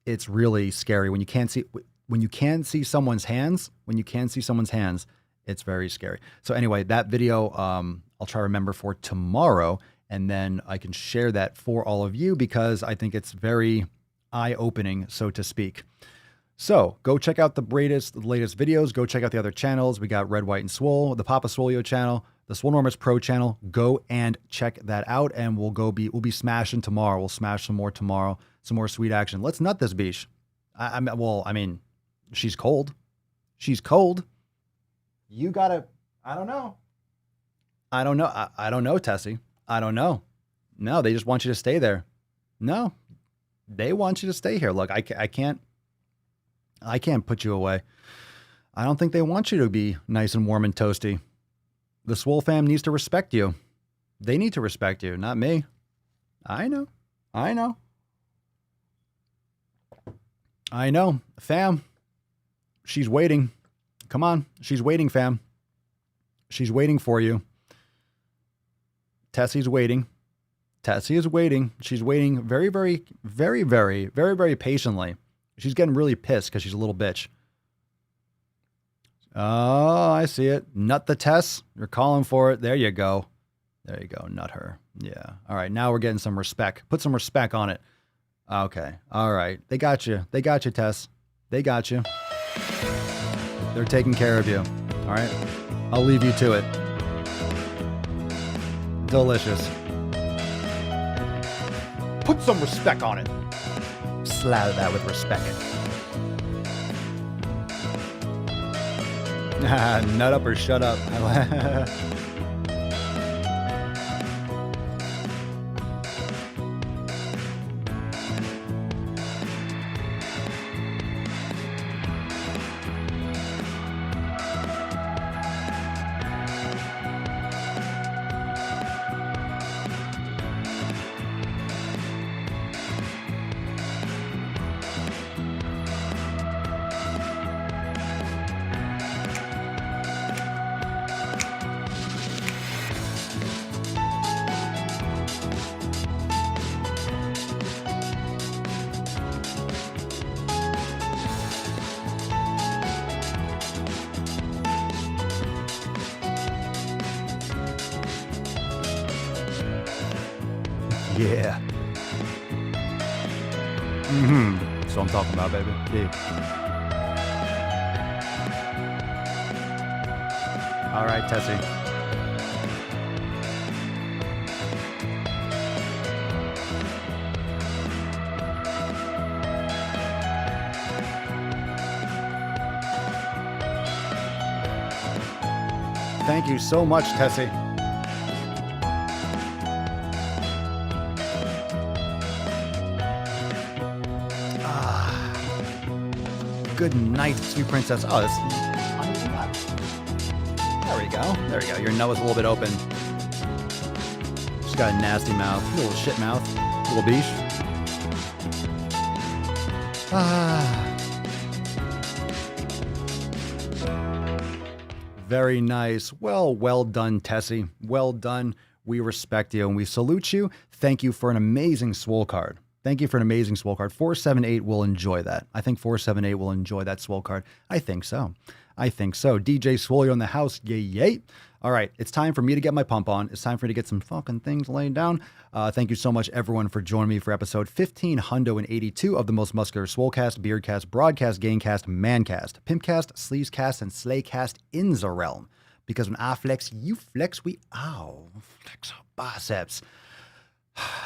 It's really scary when you can't see someone's hands. When you can't see someone's hands, it's very scary. So anyway, that video, I'll try to remember for tomorrow, and then I can share that for all of you, because I think it's very eye-opening, so to speak. So go check out the latest videos. Go check out the other channels. We got Red, White, and Swole, the Papa Swolio channel, the Swolenormous Pro channel. Go and check that out, and we'll be smashing tomorrow. We'll smash some more tomorrow. Some more sweet action. Let's nut this beach. I mean, she's cold. She's cold. You gotta. I don't know. I don't know, Tessie. I don't know. No, they just want you to stay there. No, they want you to stay here. Look, I can't put you away. I don't think they want you to be nice and warm and toasty. The Swole fam needs to respect you. They need to respect you, not me. I know. Fam. She's waiting. Come on. She's waiting, fam. She's waiting for you. Tessie's waiting. Tessie is waiting. She's waiting very, very, very, very, very, very patiently. She's getting really pissed because she's a little bitch. Oh, I see it. Nut the Tess. You're calling for it. There you go. There you go. Nut her. Yeah. All right. Now we're getting some respect. Put some respect on it. Okay. All right. They got you. They got you, Tess. They got you. They're taking care of you. All right. I'll leave you to it. Delicious. Put some respect on it. Slather that with respect. Nut up or shut up. Yeah. That's what I'm talking about, baby. Yeah. All right, Tessie. Thank you so much, Tessie. Good night, sweet princess. Oh, this. There we go. There we go. Your nose is a little bit open. She's got a nasty mouth. A little shit mouth. A little beach. Very nice. Well done, Tessie. Well done. We respect you and we salute you. Thank you for an amazing Swole card. Thank you for an amazing Swole card. 478 will enjoy that. I think 478 will enjoy that Swole card. I think so. DJ Swole in the house. Yay. All right. It's time for me to get my pump on. It's time for me to get some fucking things laid down. Thank you so much, everyone, for joining me for episode 1582 of the most muscular Swolecast, Beardcast, Broadcast, Gamecast, Mancast, Pimpcast, Sleazecast, and Slaycast in the realm. Because when I flex, you flex, we all flex our biceps.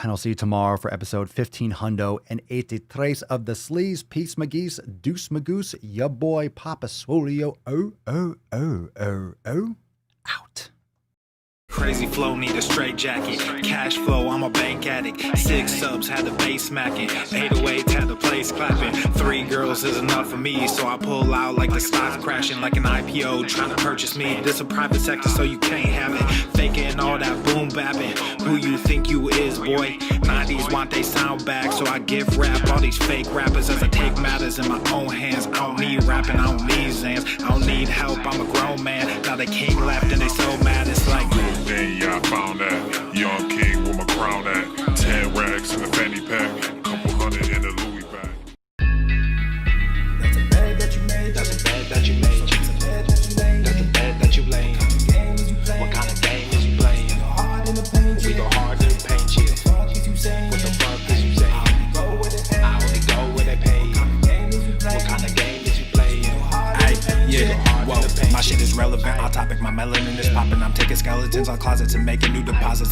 And I'll see you tomorrow for episode 1583 of the Sleaze. Peace, McGeese. Deuce, Magoose. Ya boy, Papa Swolio. Out. Crazy flow, need a straight jacket. Cash flow, I'm a bank addict. 6 subs, had the bass smacking. 808, had the place clapping. 3 girls is enough for me, so I pull out like the stock's crashing. Like an IPO, trying to purchase me. This a private sector, so you can't have it. Faking all that boom bapping. Who you think you is, boy? 90s want they sound back, so I give rap all these fake rappers as I take matters in my own hands. I don't need rapping, I don't need Zans. I don't need help, I'm a grown man. Now they king left and they so mad, it's like Then yeah, I found that young king with my crown at 10 racks in the fanny pack, couple hundred in the Louis bag. that's a bed that you made, that's a bed that you made, that's a bed that you laid, that's a bed that you laid. What kind of game is you playing? We go hard in the paint, yeah. What the fuck is you saying? I only go where they pay. What kind of game is you playing? Ay, yeah, whoa, my shit is relevant. Our topic, my melanin is popping. I'm taking skeletons on closets and making new deposits. I'm